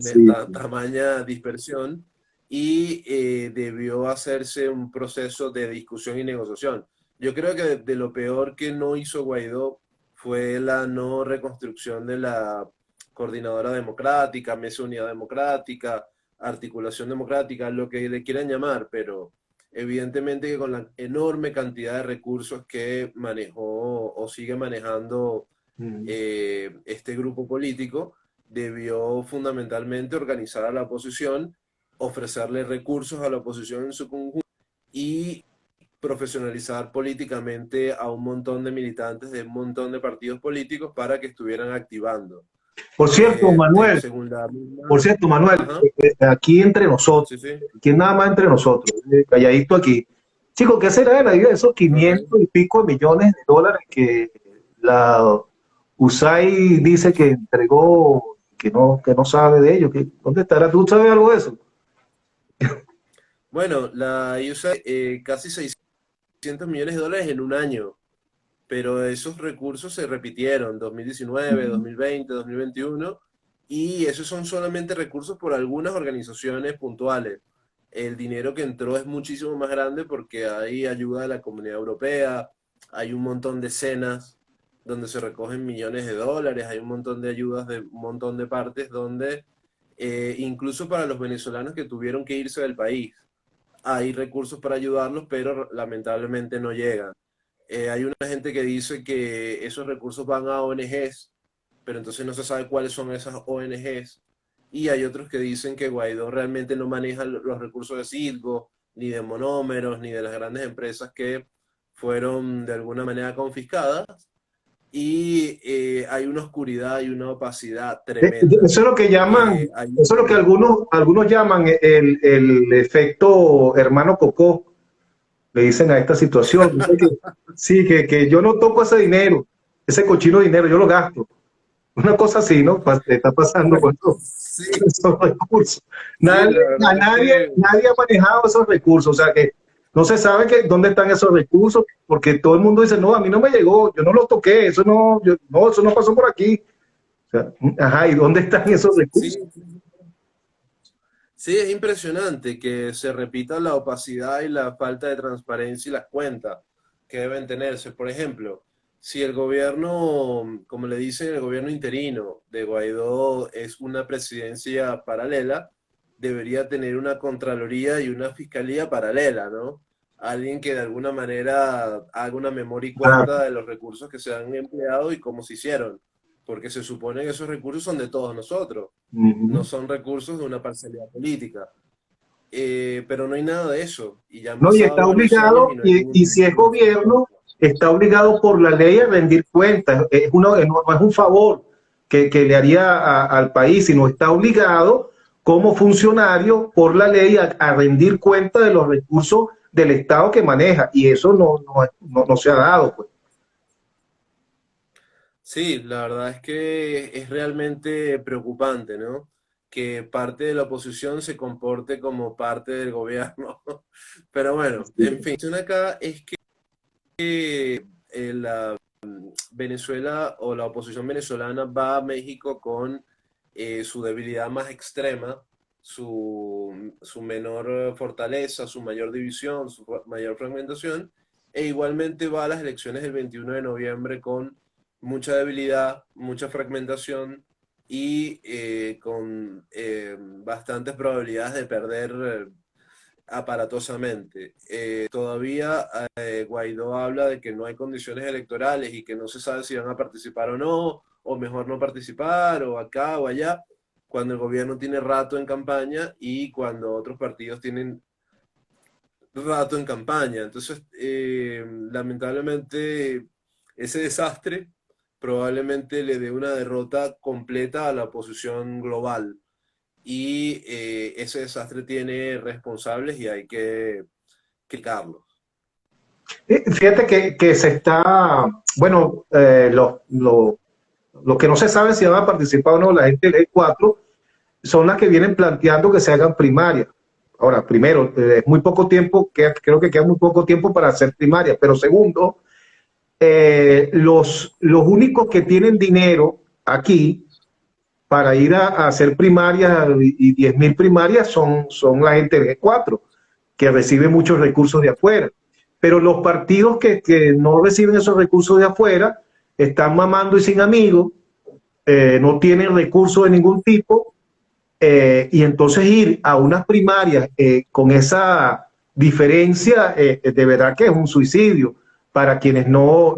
Sí. tamaña dispersión y debió hacerse un proceso de discusión y negociación. Yo creo que de lo peor que no hizo Guaidó fue la no reconstrucción de la coordinadora democrática, mesa unidad democrática, articulación democrática, lo que le quieran llamar, pero evidentemente que con la enorme cantidad de recursos que manejó o sigue manejando este grupo político, debió fundamentalmente organizar a la oposición, ofrecerle recursos a la oposición en su conjunto y profesionalizar políticamente a un montón de militantes de un montón de partidos políticos para que estuvieran activando. Por cierto, Manuel, Según la misma... por cierto, Manuel, Ajá, aquí entre nosotros, sí, sí, aquí nada más entre nosotros, calladito aquí. Chicos, ¿qué será de la vida de esos ok. 500 y pico de millones de dólares que la USAID dice que entregó, que no sabe de ellos? ¿Dónde estará? ¿Tú sabes algo de eso? Bueno, la USA casi 600 millones de dólares en un año, pero esos recursos se repitieron 2019, 2020, 2021, y esos son solamente recursos por algunas organizaciones puntuales. El dinero que entró es muchísimo más grande porque hay ayuda de la Comunidad Europea, hay un montón de cenas donde se recogen millones de dólares, hay un montón de ayudas de un montón de partes donde incluso para los venezolanos que tuvieron que irse del país. Hay recursos para ayudarlos, pero lamentablemente no llegan. Hay una gente que dice que esos recursos van a ONGs, pero entonces no se sabe cuáles son esas ONGs. Y hay otros que dicen que Guaidó realmente no maneja los recursos de Citgo, ni de monómeros, ni de las grandes empresas que fueron de alguna manera confiscadas. Y hay una oscuridad y una opacidad tremenda. Eso es lo que llaman, eso es lo que algunos llaman el efecto hermano Cocó, le dicen a esta situación. Dice que, sí, que yo no toco ese dinero, ese cochino dinero, yo lo gasto. Una cosa así, ¿no? Está pasando con Sí, esos recursos. sí, Nadie, la verdad es que nadie ha manejado esos recursos, o sea que no se sabe dónde están esos recursos, porque todo el mundo dice, no, a mí no me llegó, yo no los toqué, eso no, no, eso no pasó por aquí. O sea, ajá, ¿y dónde están esos recursos? sí, sí, es impresionante que se repita la opacidad y la falta de transparencia y las cuentas que deben tenerse. Por ejemplo, si el gobierno, como le dicen, el gobierno interino de Guaidó es una presidencia paralela, debería tener una contraloría y una fiscalía paralela, ¿no? Alguien que de alguna manera haga una memoria y Ah, cuenta de los recursos que se han empleado y cómo se hicieron, porque se supone que esos recursos son de todos nosotros, no ujú. son recursos de una parcialidad política. Pero no hay nada de eso, y ya han No, y pasado está varios años y obligado, no hay ningún y si tipo es de consecuencia. gobierno, está obligado por la ley a rendir cuentas. No es un favor que le haría al país, sino está obligado como funcionario por la ley a rendir cuenta de los recursos del Estado que maneja. Y eso no se ha dado, pues. Sí, la verdad es que es realmente preocupante, ¿no? Que parte de la oposición se comporte como parte del gobierno. Pero bueno, en fin, la cuestión acá es que la Venezuela o la oposición venezolana va a México con su debilidad más extrema, su menor fortaleza, su mayor división, su mayor fragmentación, e igualmente va a las elecciones del 21 de noviembre con mucha debilidad, mucha fragmentación y con bastantes probabilidades de perder aparatosamente. Todavía Guaidó habla de que no hay condiciones electorales y que no se sabe si van a participar o no, o mejor no participar, o acá o allá, cuando el gobierno tiene rato en campaña y cuando otros partidos tienen rato en campaña. Entonces, lamentablemente, ese desastre probablemente le dé una derrota completa a la oposición global y ese desastre tiene responsables y hay que criticarlos. Fíjate que se está, bueno, los que no se saben si van a participar o no, la gente del E4, son las que vienen planteando que se hagan primarias. Ahora, primero, es muy poco tiempo, creo que queda muy poco tiempo para hacer primarias, pero segundo, los únicos que tienen dinero aquí para ir a hacer primarias y 10.000 primarias son la gente del G4, que recibe muchos recursos de afuera. Pero los partidos que no reciben esos recursos de afuera están mamando y sin amigos, no tienen recursos de ningún tipo, y entonces ir a unas primarias con esa diferencia, de verdad que es un suicidio para quienes no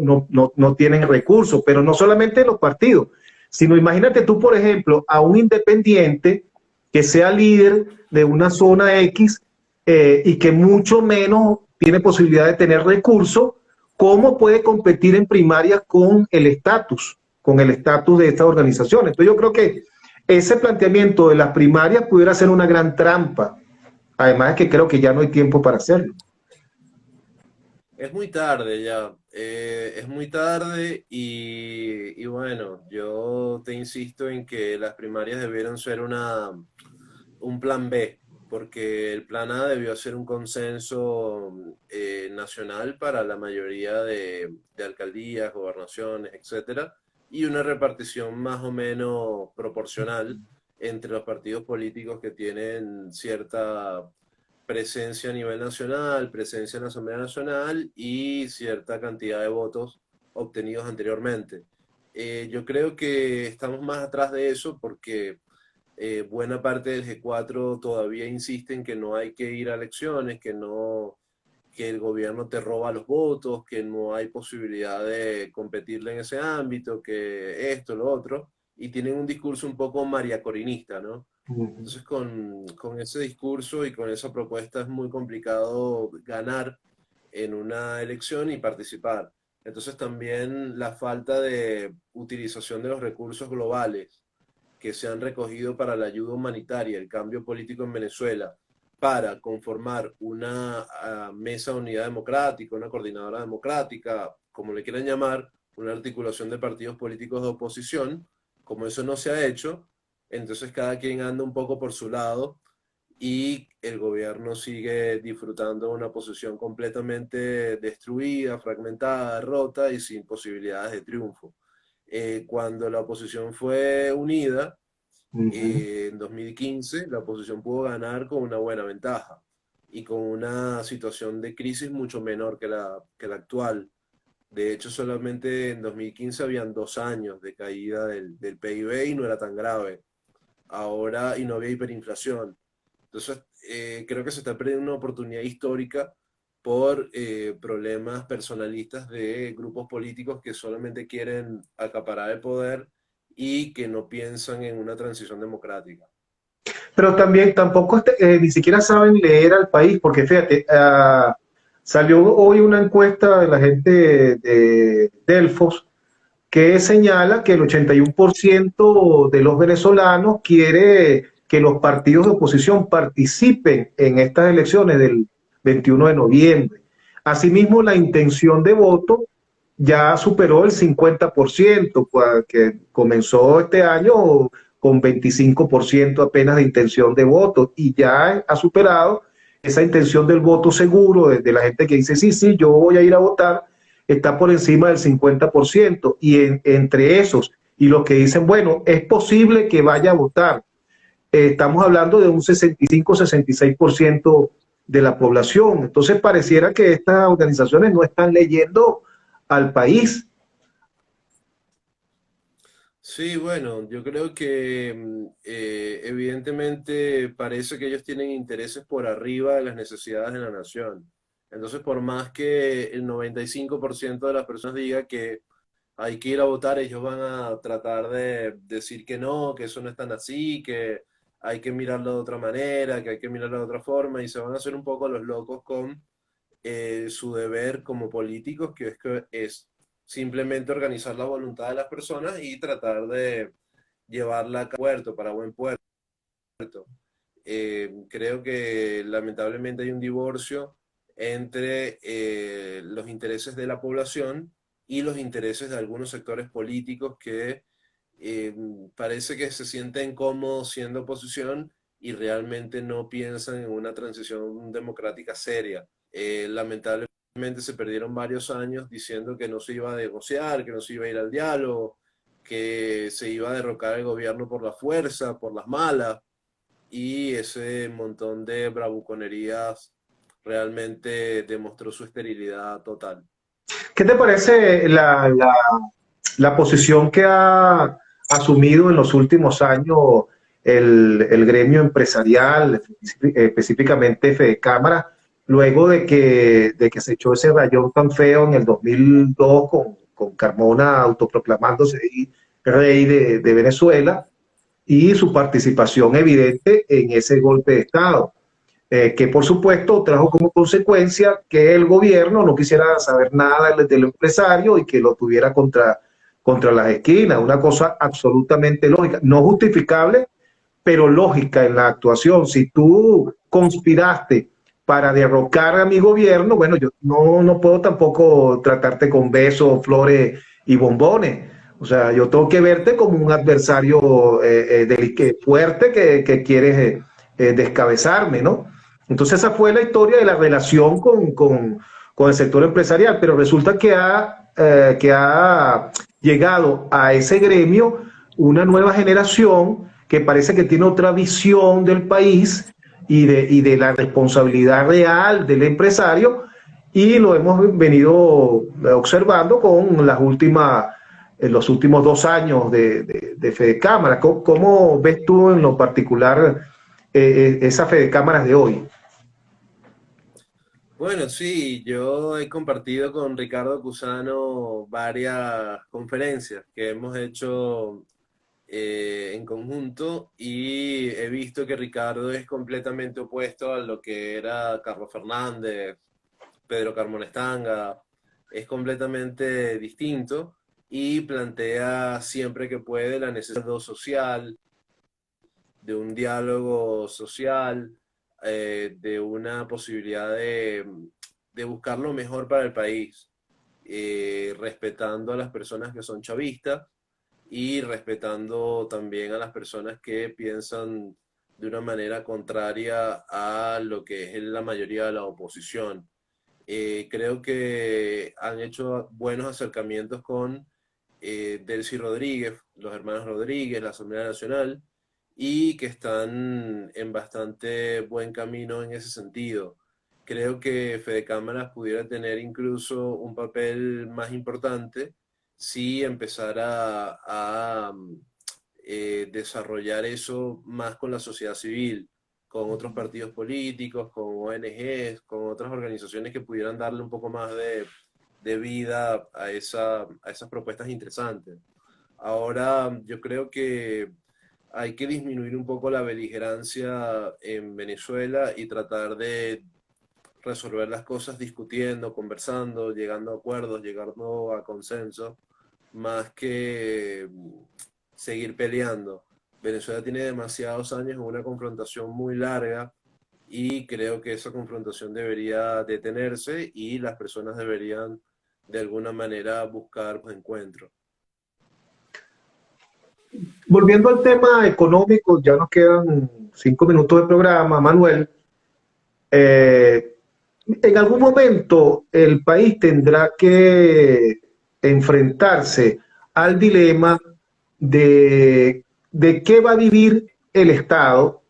tienen recursos, pero no solamente los partidos, sino imagínate tú, por ejemplo, a un independiente que sea líder de una zona X, y que mucho menos tiene posibilidad de tener recursos, ¿cómo puede competir en primarias con el estatus de esta organización? Entonces yo creo que ese planteamiento de las primarias pudiera ser una gran trampa. Además es que creo que ya no hay tiempo para hacerlo. Es muy tarde ya, es muy tarde y bueno, yo te insisto en que las primarias debieron ser un plan B, porque el plan A debió ser un consenso nacional para la mayoría de alcaldías, gobernaciones, etcétera, y una repartición más o menos proporcional entre los partidos políticos que tienen cierta presencia a nivel nacional, presencia en la Asamblea Nacional y cierta cantidad de votos obtenidos anteriormente. Yo creo que estamos más atrás de eso porque buena parte del G4 todavía insiste en que no hay que ir a elecciones, que el gobierno te roba los votos, que no hay posibilidad de competirle en ese ámbito, que esto, lo otro, y tienen un discurso un poco mariacorinista, ¿no? Entonces con ese discurso y con esa propuesta es muy complicado ganar en una elección y participar. Entonces también la falta de utilización de los recursos globales que se han recogido para la ayuda humanitaria, el cambio político en Venezuela, para conformar una mesa de unidad democrática, una coordinadora democrática, como le quieran llamar, una articulación de partidos políticos de oposición. Como eso no se ha hecho, entonces cada quien anda un poco por su lado y el gobierno sigue disfrutando de una posición completamente destruida, fragmentada, rota y sin posibilidades de triunfo. Cuando la oposición fue unida, en 2015, la oposición pudo ganar con una buena ventaja y con una situación de crisis mucho menor que la actual. De hecho, solamente en 2015 habían 2 años de caída del PIB y no era tan grave. Ahora, y no había hiperinflación. Entonces, creo que se está perdiendo una oportunidad histórica por problemas personalistas de grupos políticos que solamente quieren acaparar el poder y que no piensan en una transición democrática. Pero también tampoco ni siquiera saben leer al país, porque fíjate, salió hoy una encuesta de la gente de Delfos que señala que el 81% de los venezolanos quiere que los partidos de oposición participen en estas elecciones del 21 de noviembre. Asimismo, la intención de voto ya superó el 50%, que comenzó este año con 25% apenas de intención de voto, y ya ha superado esa intención del voto seguro de la gente que dice, sí, sí, yo voy a ir a votar, está por encima del 50%, y entre esos y los que dicen, bueno, es posible que vaya a votar, estamos hablando de un 65-66% de la población. Entonces pareciera que estas organizaciones no están leyendo al país. Sí, bueno, yo creo que evidentemente parece que ellos tienen intereses por arriba de las necesidades de la nación. Entonces, por más que el 95% de las personas diga que hay que ir a votar, ellos van a tratar de decir que no, que eso no es tan así, que hay que mirarlo de otra manera, que hay que mirarlo de otra forma, y se van a hacer un poco los locos con su deber como políticos, que es simplemente organizar la voluntad de las personas y tratar de llevarla a puerto, para buen puerto. Creo que lamentablemente hay un divorcio entre los intereses de la población y los intereses de algunos sectores políticos que parece que se sienten cómodos siendo oposición y realmente no piensan en una transición democrática seria. Lamentablemente se perdieron varios años diciendo que no se iba a negociar, que no se iba a ir al diálogo, que se iba a derrocar el gobierno por la fuerza, por las malas, y ese montón de bravuconerías realmente demostró su esterilidad total. ¿Qué te parece la posición que ha asumido en los últimos años el gremio empresarial, específicamente Fedecámara, luego de que se echó ese rayón tan feo en el 2002 con Carmona autoproclamándose rey de Venezuela, y su participación evidente en ese golpe de Estado, que por supuesto trajo como consecuencia que el gobierno no quisiera saber nada del empresario y que lo tuviera contra las esquinas, una cosa absolutamente lógica, no justificable, pero lógica en la actuación. Si tú conspiraste para derrocar a mi gobierno, bueno, yo no puedo tampoco tratarte con besos, flores y bombones. O sea, yo tengo que verte como un adversario fuerte que quieres descabezarme, ¿no? Entonces esa fue la historia de la relación con el sector empresarial, pero resulta que ha llegado a ese gremio una nueva generación que parece que tiene otra visión del país y de la responsabilidad real del empresario, y lo hemos venido observando con las últimas en los últimos 2 años de Fede Cámara. ¿Cómo ves tú en lo particular esa Fede Cámaras de hoy? Bueno, sí, yo he compartido con Ricardo Cusano varias conferencias que hemos hecho en conjunto y he visto que Ricardo es completamente opuesto a lo que era Carlos Fernández, Pedro Carmonestanga, es completamente distinto y plantea siempre que puede la necesidad social, de un diálogo social, de una posibilidad de buscar lo mejor para el país, respetando a las personas que son chavistas y respetando también a las personas que piensan de una manera contraria a lo que es la mayoría de la oposición. Creo que han hecho buenos acercamientos con Delcy Rodríguez, los hermanos Rodríguez, la Asamblea Nacional, y que están en bastante buen camino en ese sentido. Creo que Fede Cámaras pudiera tener incluso un papel más importante si empezara a desarrollar eso más con la sociedad civil, con otros partidos políticos, con ONGs, con otras organizaciones que pudieran darle un poco más de vida a esas propuestas interesantes. Ahora, yo creo que hay que disminuir un poco la beligerancia en Venezuela y tratar de resolver las cosas discutiendo, conversando, llegando a acuerdos, llegando a consensos, más que seguir peleando. Venezuela tiene demasiados años en una confrontación muy larga y creo que esa confrontación debería detenerse y las personas deberían de alguna manera buscar encuentros. Volviendo al tema económico, ya nos quedan 5 minutos de programa, Manuel. Eh, en algún momento el país tendrá que enfrentarse al dilema de qué va a vivir el Estado,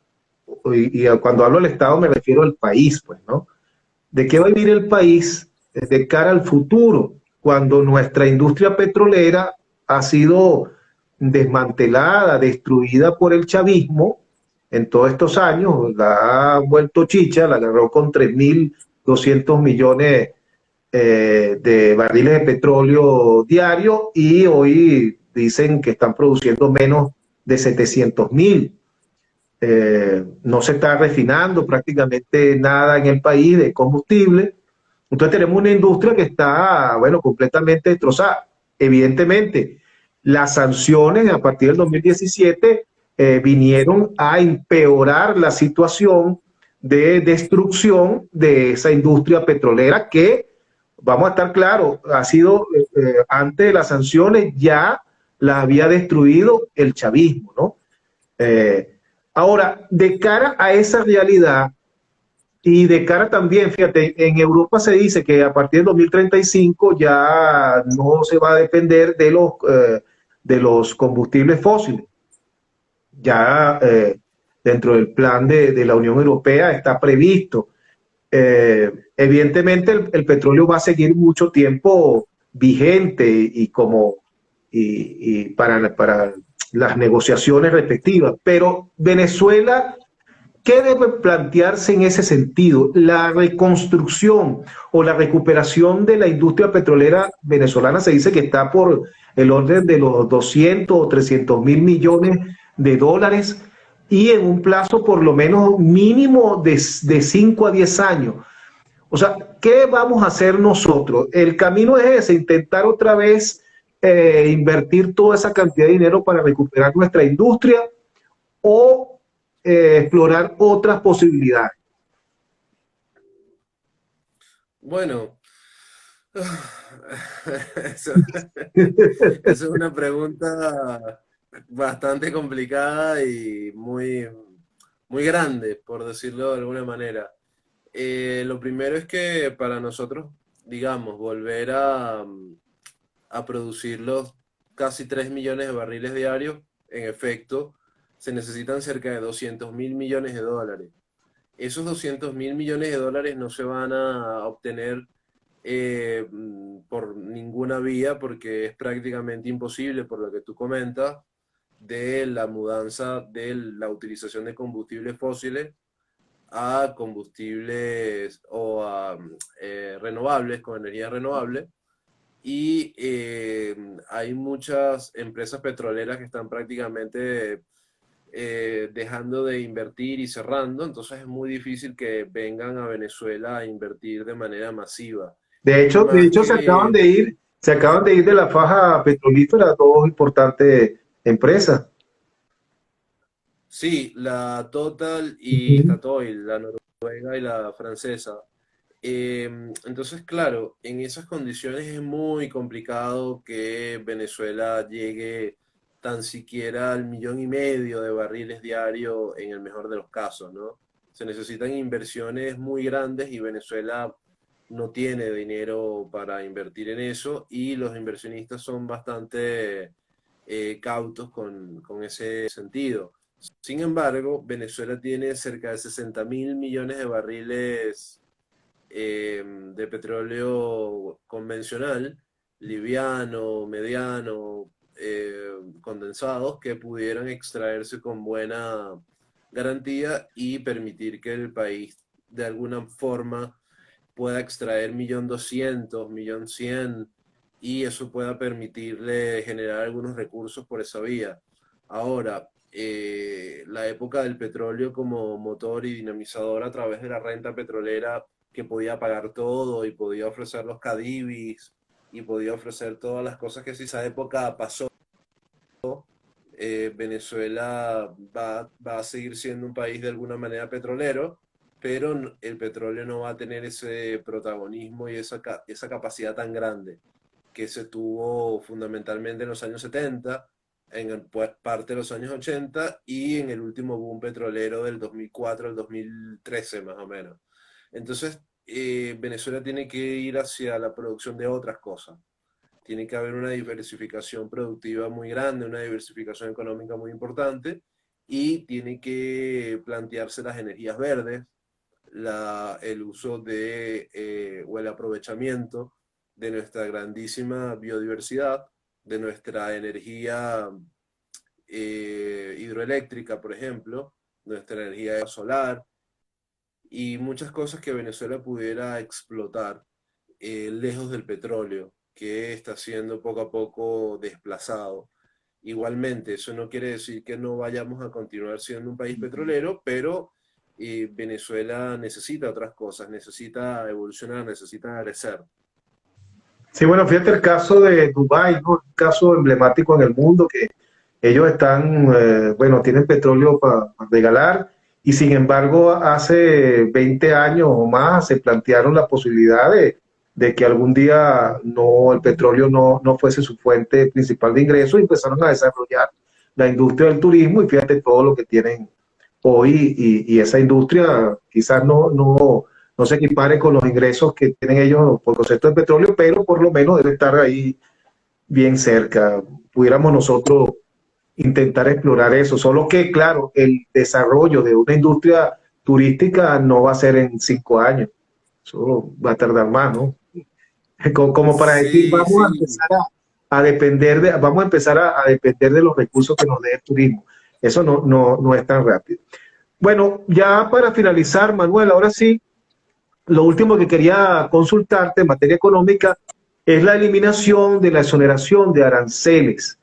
y cuando hablo del Estado me refiero al país, pues, ¿no? De qué va a vivir el país de cara al futuro, cuando nuestra industria petrolera ha sido desmantelada, destruida por el chavismo en todos estos años, la ha vuelto chicha, la agarró con 3.200 millones de barriles de petróleo diario y hoy dicen que están produciendo menos de 700.000. No se está refinando prácticamente nada en el país de combustible. Entonces tenemos una industria que está, bueno, completamente destrozada. Evidentemente, las sanciones a partir del 2017 vinieron a empeorar la situación de destrucción de esa industria petrolera que, vamos a estar claros, ha sido, antes de las sanciones ya la había destruido el chavismo, ¿no? Ahora, de cara a esa realidad y de cara también, fíjate, en Europa se dice que a partir del 2035 ya no se va a depender de los combustibles fósiles. Ya dentro del plan de la Unión Europea está previsto. Evidentemente el petróleo va a seguir mucho tiempo vigente y para las negociaciones respectivas, pero Venezuela, ¿qué debe plantearse en ese sentido? La reconstrucción o la recuperación de la industria petrolera venezolana se dice que está por el orden de los 200 o 300 mil millones de dólares y en un plazo por lo menos mínimo de 5 a 10 años. O sea, ¿qué vamos a hacer nosotros? El camino es ese, intentar otra vez invertir toda esa cantidad de dinero para recuperar nuestra industria o explorar otras posibilidades. Bueno, eso, eso es una pregunta bastante complicada y muy grande, por decirlo de alguna manera. Lo primero es que para nosotros, digamos, volver a producir los casi 3 millones de barriles diarios, en efecto, se necesitan cerca de 200.000 millones de dólares. Esos 200.000 millones de dólares no se van a obtener por ninguna vía, porque es prácticamente imposible, por lo que tú comentas, de la mudanza de la utilización de combustibles fósiles a combustibles o a renovables, con energía renovable. Y hay muchas empresas petroleras que están prácticamente dejando de invertir y cerrando, entonces es muy difícil que vengan a Venezuela a invertir de manera masiva. Y De más hecho que, se acaban de ir de la faja petrolífera dos importantes empresas. sí, la Total y Ujú. Statoil, la noruega y la francesa. Entonces, claro, en esas condiciones es muy complicado que Venezuela llegue tan siquiera al 1,5 millones de barriles diarios en el mejor de los casos, ¿no? Se necesitan inversiones muy grandes y Venezuela no tiene dinero para invertir en eso y los inversionistas son bastante cautos con ese sentido. Sin embargo, Venezuela tiene cerca de 60.000 millones de barriles de petróleo convencional, liviano, mediano, condensados, que pudieran extraerse con buena garantía y permitir que el país de alguna forma pueda extraer 1.200.000, 1.100.000 y eso pueda permitirle generar algunos recursos por esa vía. Ahora, la época del petróleo como motor y dinamizador a través de la renta petrolera que podía pagar todo y podía ofrecer los cadibis y podía ofrecer todas las cosas que si esa época pasó, Venezuela va a seguir siendo un país de alguna manera petrolero, pero el petróleo no va a tener ese protagonismo y esa capacidad tan grande que se tuvo fundamentalmente en los años 70, parte de los años 80 y en el último boom petrolero del 2004 al 2013 más o menos. Entonces, Venezuela tiene que ir hacia la producción de otras cosas. Tiene que haber una diversificación productiva muy grande, una diversificación económica muy importante y tiene que plantearse las energías verdes, el uso o el aprovechamiento de nuestra grandísima biodiversidad, de nuestra energía hidroeléctrica, por ejemplo, nuestra energía solar y muchas cosas que Venezuela pudiera explotar lejos del petróleo, que está siendo poco a poco desplazado. Igualmente, eso no quiere decir que no vayamos a continuar siendo un país petrolero, pero Venezuela necesita otras cosas, necesita evolucionar, necesita crecer. Sí, bueno, fíjate el caso de Dubái, ¿no? Un caso emblemático en el mundo que ellos están, bueno, tienen petróleo para regalar y sin embargo hace 20 años o más se plantearon la posibilidad de que algún día no, el petróleo no fuese su fuente principal de ingresos y empezaron a desarrollar la industria del turismo y fíjate todo lo que tienen hoy y esa industria quizás no se equipare con los ingresos que tienen ellos por concepto de petróleo, pero por lo menos debe estar ahí bien cerca. Pudiéramos nosotros intentar explorar eso, solo que, claro, el desarrollo de una industria turística no va a ser en 5 años, eso va a tardar más, ¿no? Como para decir, Sí, vamos a sí. empezar a depender vamos a empezar a depender de los recursos que nos dé el turismo. Eso no es tan rápido. Bueno, ya para finalizar, Manuel, ahora sí, lo último que quería consultarte en materia económica es la eliminación de la exoneración de aranceles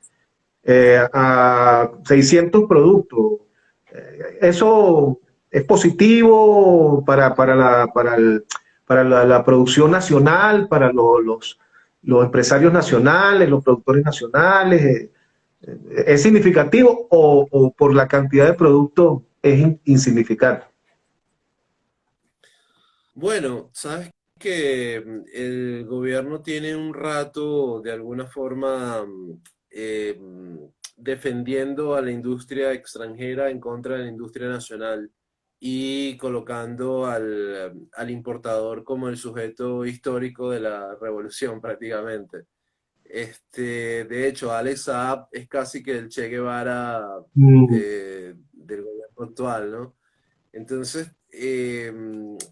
a 600 productos. ¿Eso es positivo para la producción nacional, para los empresarios nacionales, los productores nacionales? ¿Es significativo o por la cantidad de productos es insignificante? Bueno, sabes que el gobierno tiene un rato de alguna forma defendiendo a la industria extranjera en contra de la industria nacional y colocando al importador como el sujeto histórico de la revolución prácticamente. De hecho, Alex Saab es casi que el Che Guevara Mm. del gobierno actual, ¿no? Entonces,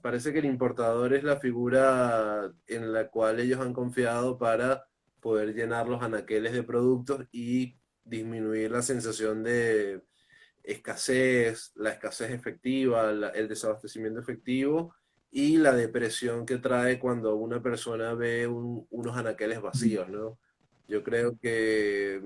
parece que el importador es la figura en la cual ellos han confiado para poder llenar los anaqueles de productos y disminuir la sensación de escasez, la escasez efectiva, el desabastecimiento efectivo y la depresión que trae cuando una persona ve unos anaqueles vacíos, ¿no? Yo creo que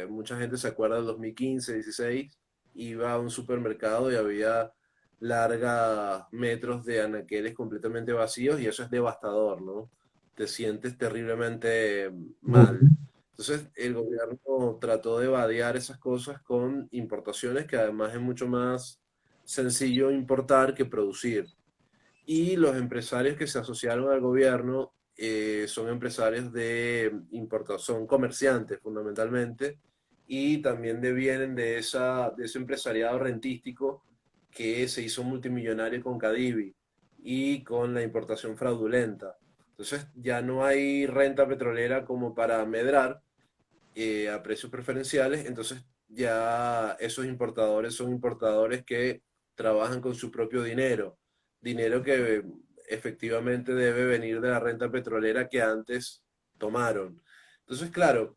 mucha gente se acuerda del 2015, 16, iba a un supermercado y había largas metros de anaqueles completamente vacíos y eso es devastador, ¿no? Te sientes terriblemente mal. Entonces, el gobierno trató de vadear esas cosas con importaciones, que además es mucho más sencillo importar que producir. Y los empresarios que se asociaron al gobierno son empresarios de importación, son comerciantes fundamentalmente, y también vienen de ese empresariado rentístico que se hizo multimillonario con Cadivi y con la importación fraudulenta. Entonces ya no hay renta petrolera como para medrar a precios preferenciales, entonces ya esos importadores son importadores que trabajan con su propio dinero, dinero que efectivamente debe venir de la renta petrolera que antes tomaron. Entonces, claro,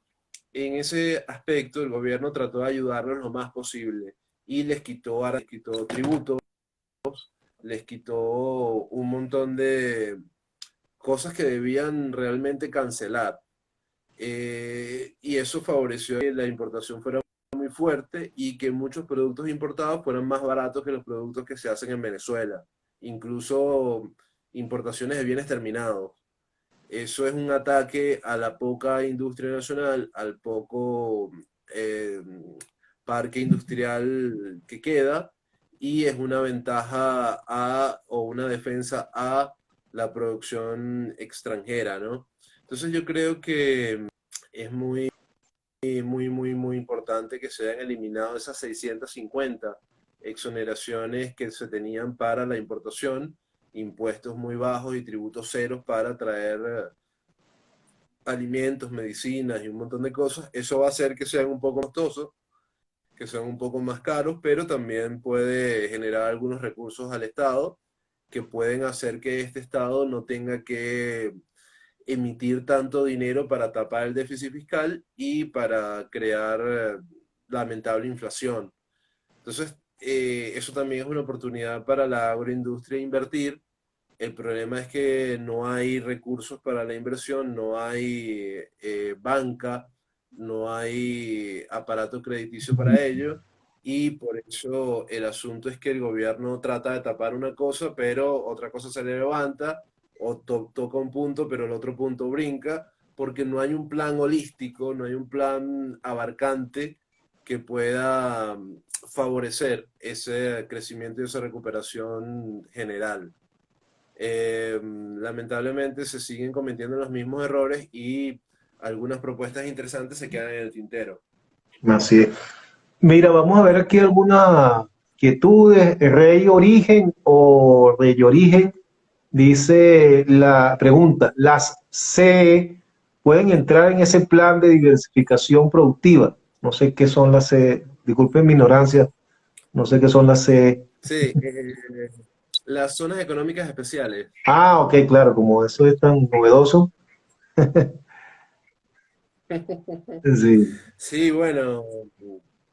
en ese aspecto el gobierno trató de ayudarlos lo más posible y les quitó tributos, les quitó un montón de cosas que debían realmente cancelar. Y eso favoreció que la importación fuera muy fuerte y que muchos productos importados fueran más baratos que los productos que se hacen en Venezuela, incluso importaciones de bienes terminados. Eso es un ataque a la poca industria nacional, al poco eh, parque industrial que queda, y es una ventaja o una defensa a la producción extranjera, ¿no? Entonces yo creo que es muy importante que se hayan eliminado esas 650 exoneraciones que se tenían para la importación, impuestos muy bajos y tributos ceros para traer alimentos, medicinas y un montón de cosas. Eso va a hacer que sean un poco costosos, que sean un poco más caros, pero también puede generar algunos recursos al Estado que pueden hacer que este Estado no tenga que emitir tanto dinero para tapar el déficit fiscal y para crear lamentable inflación. Entonces, eso también es una oportunidad para la agroindustria invertir. El problema es que no hay recursos para la inversión, no hay banca, no hay aparato crediticio para ello, y por eso el asunto es que el gobierno trata de tapar una cosa, pero otra cosa se le levanta, o toca un punto, pero el otro punto brinca, porque no hay un plan holístico, no hay un plan abarcante que pueda favorecer ese crecimiento y esa recuperación general. Lamentablemente se siguen cometiendo los mismos errores y algunas propuestas interesantes se quedan en el tintero. Así es. Mira, vamos a ver aquí algunas quietudes. Rey Origen o Rey Origen dice la pregunta, ¿las CE pueden entrar en ese plan de diversificación productiva? No sé qué son las CE, disculpen mi ignorancia, no sé qué son las CE. Sí, las zonas económicas especiales. Ah, ok, claro, como eso es tan novedoso. Sí. Sí, bueno,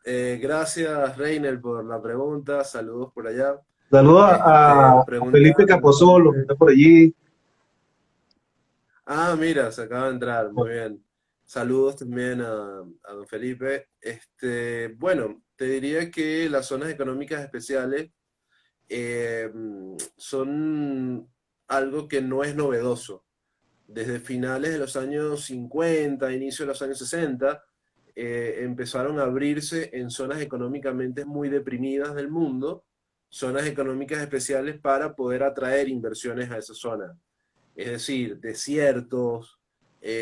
gracias Reiner por la pregunta, saludos por allá. Saludos a Pregunta, Felipe Capozolo, que está por allí. mira, se acaba de entrar, muy bien. Saludos también a don Felipe. Bueno, te diría que las zonas económicas especiales eh, son algo que no es novedoso. Desde finales de los años 50, inicio de los años 60, empezaron a abrirse en zonas económicamente muy deprimidas del mundo, zonas económicas especiales para poder atraer inversiones a esa zona. Es decir, desiertos,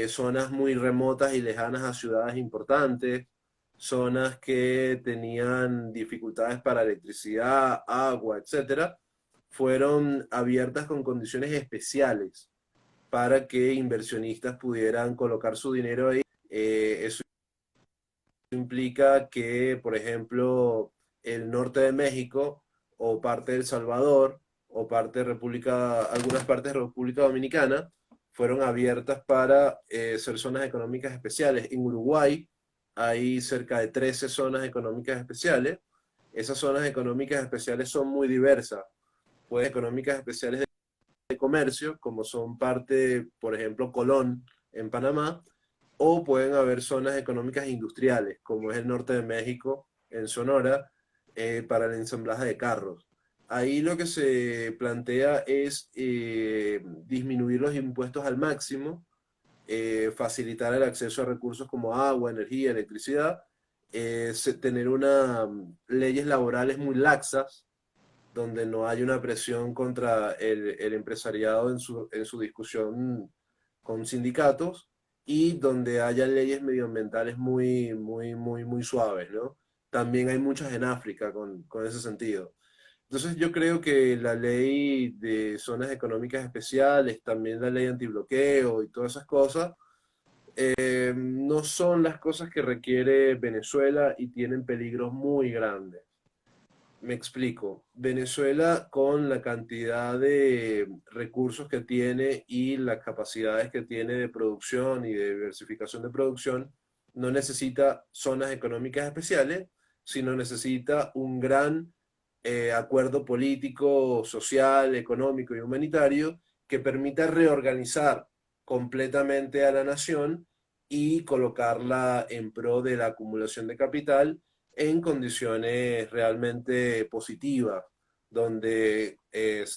zonas muy remotas y lejanas a ciudades importantes, zonas que tenían dificultades para electricidad, agua, etcétera, fueron abiertas con condiciones especiales para que inversionistas pudieran colocar su dinero ahí. Eso implica que, por ejemplo, el norte de México o parte de El Salvador, o algunas partes de República Dominicana, fueron abiertas para ser zonas económicas especiales. En Uruguay hay cerca de 13 zonas económicas especiales. Esas zonas económicas especiales son muy diversas. Pues económicas especiales de comercio, como son parte, por ejemplo, Colón en Panamá, o pueden haber zonas económicas industriales, como es el norte de México, en Sonora, para el ensamblaje de carros. Ahí lo que se plantea es disminuir los impuestos al máximo, facilitar el acceso a recursos como agua, energía, electricidad, tener leyes laborales muy laxas, donde no hay una presión contra el empresariado en su discusión con sindicatos, y donde haya leyes medioambientales muy suaves, ¿no? También hay muchas en África con ese sentido. Entonces yo creo que la ley de zonas económicas especiales, también la ley antibloqueo y todas esas cosas, no son las cosas que requiere Venezuela y tienen peligros muy grandes. Me explico. Venezuela, con la cantidad de recursos que tiene y las capacidades que tiene de producción y de diversificación de producción, no necesita zonas económicas especiales, sino necesita un gran acuerdo político, social, económico y humanitario que permita reorganizar completamente a la nación y colocarla en pro de la acumulación de capital en condiciones realmente positivas, donde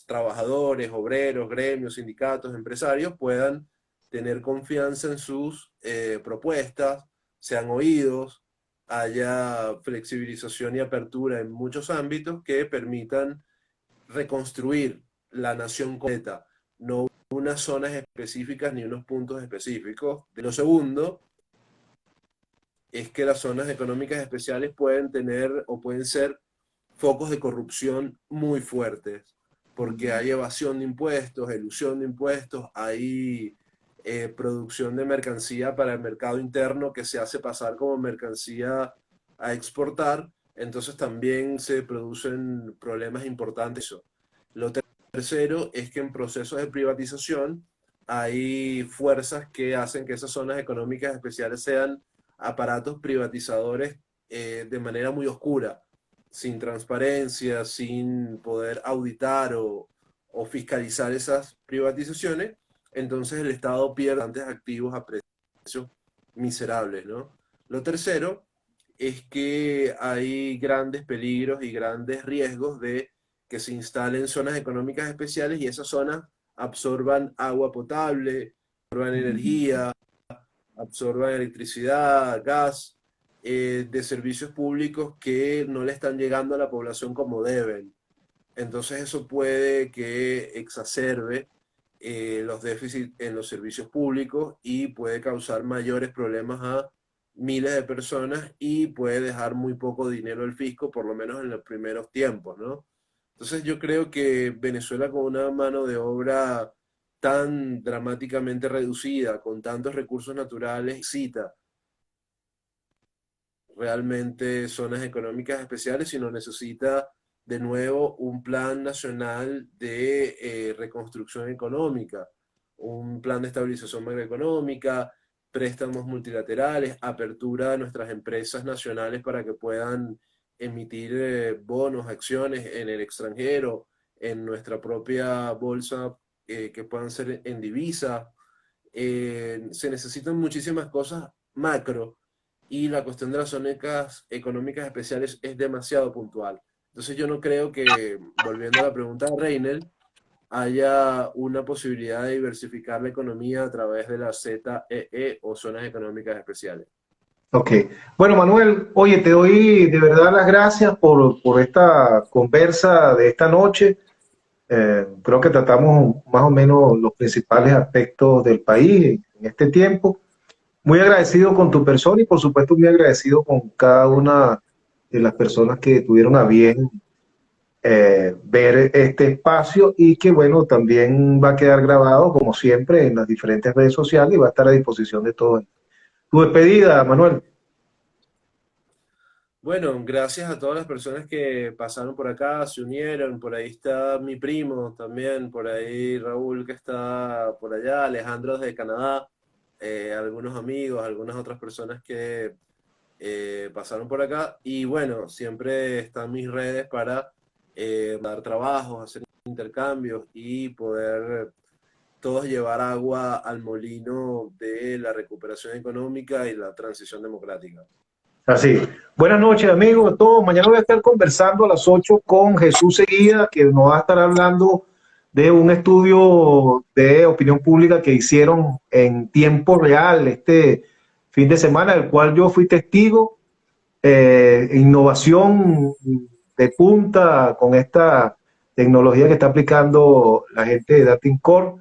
trabajadores, obreros, gremios, sindicatos, empresarios puedan tener confianza en sus propuestas, sean oídos, haya flexibilización y apertura en muchos ámbitos que permitan reconstruir la nación completa, no unas zonas específicas ni unos puntos específicos. De lo segundo es que las zonas económicas especiales pueden tener o pueden ser focos de corrupción muy fuertes, porque hay evasión de impuestos, elusión de impuestos, hay producción de mercancía para el mercado interno que se hace pasar como mercancía a exportar, entonces también se producen problemas importantes. Lo tercero es que en procesos de privatización hay fuerzas que hacen que esas zonas económicas especiales sean aparatos privatizadores de manera muy oscura, sin transparencia, sin poder auditar o fiscalizar esas privatizaciones. Entonces el Estado pierde bastantes activos a precios miserables, ¿no? Lo tercero es que hay grandes peligros y grandes riesgos de que se instalen zonas económicas especiales y esas zonas absorban agua potable, absorban energía, absorban electricidad, gas, de servicios públicos que no le están llegando a la población como deben. Entonces eso puede que exacerbe los déficits en los servicios públicos y puede causar mayores problemas a miles de personas y puede dejar muy poco dinero al fisco, por lo menos en los primeros tiempos, ¿no? Entonces yo creo que Venezuela, con una mano de obra tan dramáticamente reducida, con tantos recursos naturales, necesita realmente zonas económicas especiales, sino necesita de nuevo un plan nacional de reconstrucción económica, un plan de estabilización macroeconómica, préstamos multilaterales, apertura de nuestras empresas nacionales para que puedan emitir bonos, acciones en el extranjero, en nuestra propia bolsa, que puedan ser en divisa. Se necesitan muchísimas cosas macro y la cuestión de las zonas económicas especiales es demasiado puntual. Entonces yo no creo que, volviendo a la pregunta de Reynel, haya una posibilidad de diversificar la economía a través de las ZEE o zonas económicas especiales. Ok. Bueno, Manuel, oye, te doy de verdad las gracias por esta conversa de esta noche. Creo que tratamos más o menos los principales aspectos del país en este tiempo. Muy agradecido con tu persona y por supuesto muy agradecido con cada una de las personas que tuvieron a bien ver este espacio y que bueno, también va a quedar grabado como siempre en las diferentes redes sociales y va a estar a disposición de todos. Tu despedida, Manuel. Bueno, gracias a todas las personas que pasaron por acá, se unieron. Por ahí está mi primo también, por ahí Raúl que está por allá, Alejandro desde Canadá, algunos amigos, algunas otras personas que pasaron por acá. Y bueno, siempre están mis redes para dar trabajos, hacer intercambios y poder todos llevar agua al molino de la recuperación económica y la transición democrática. Así. Buenas noches, amigos, todos. Mañana voy a estar conversando a las 8 con Jesús Seguida, que nos va a estar hablando de un estudio de opinión pública que hicieron en tiempo real este fin de semana, del cual yo fui testigo. Innovación de punta con esta tecnología que está aplicando la gente de Datin Core.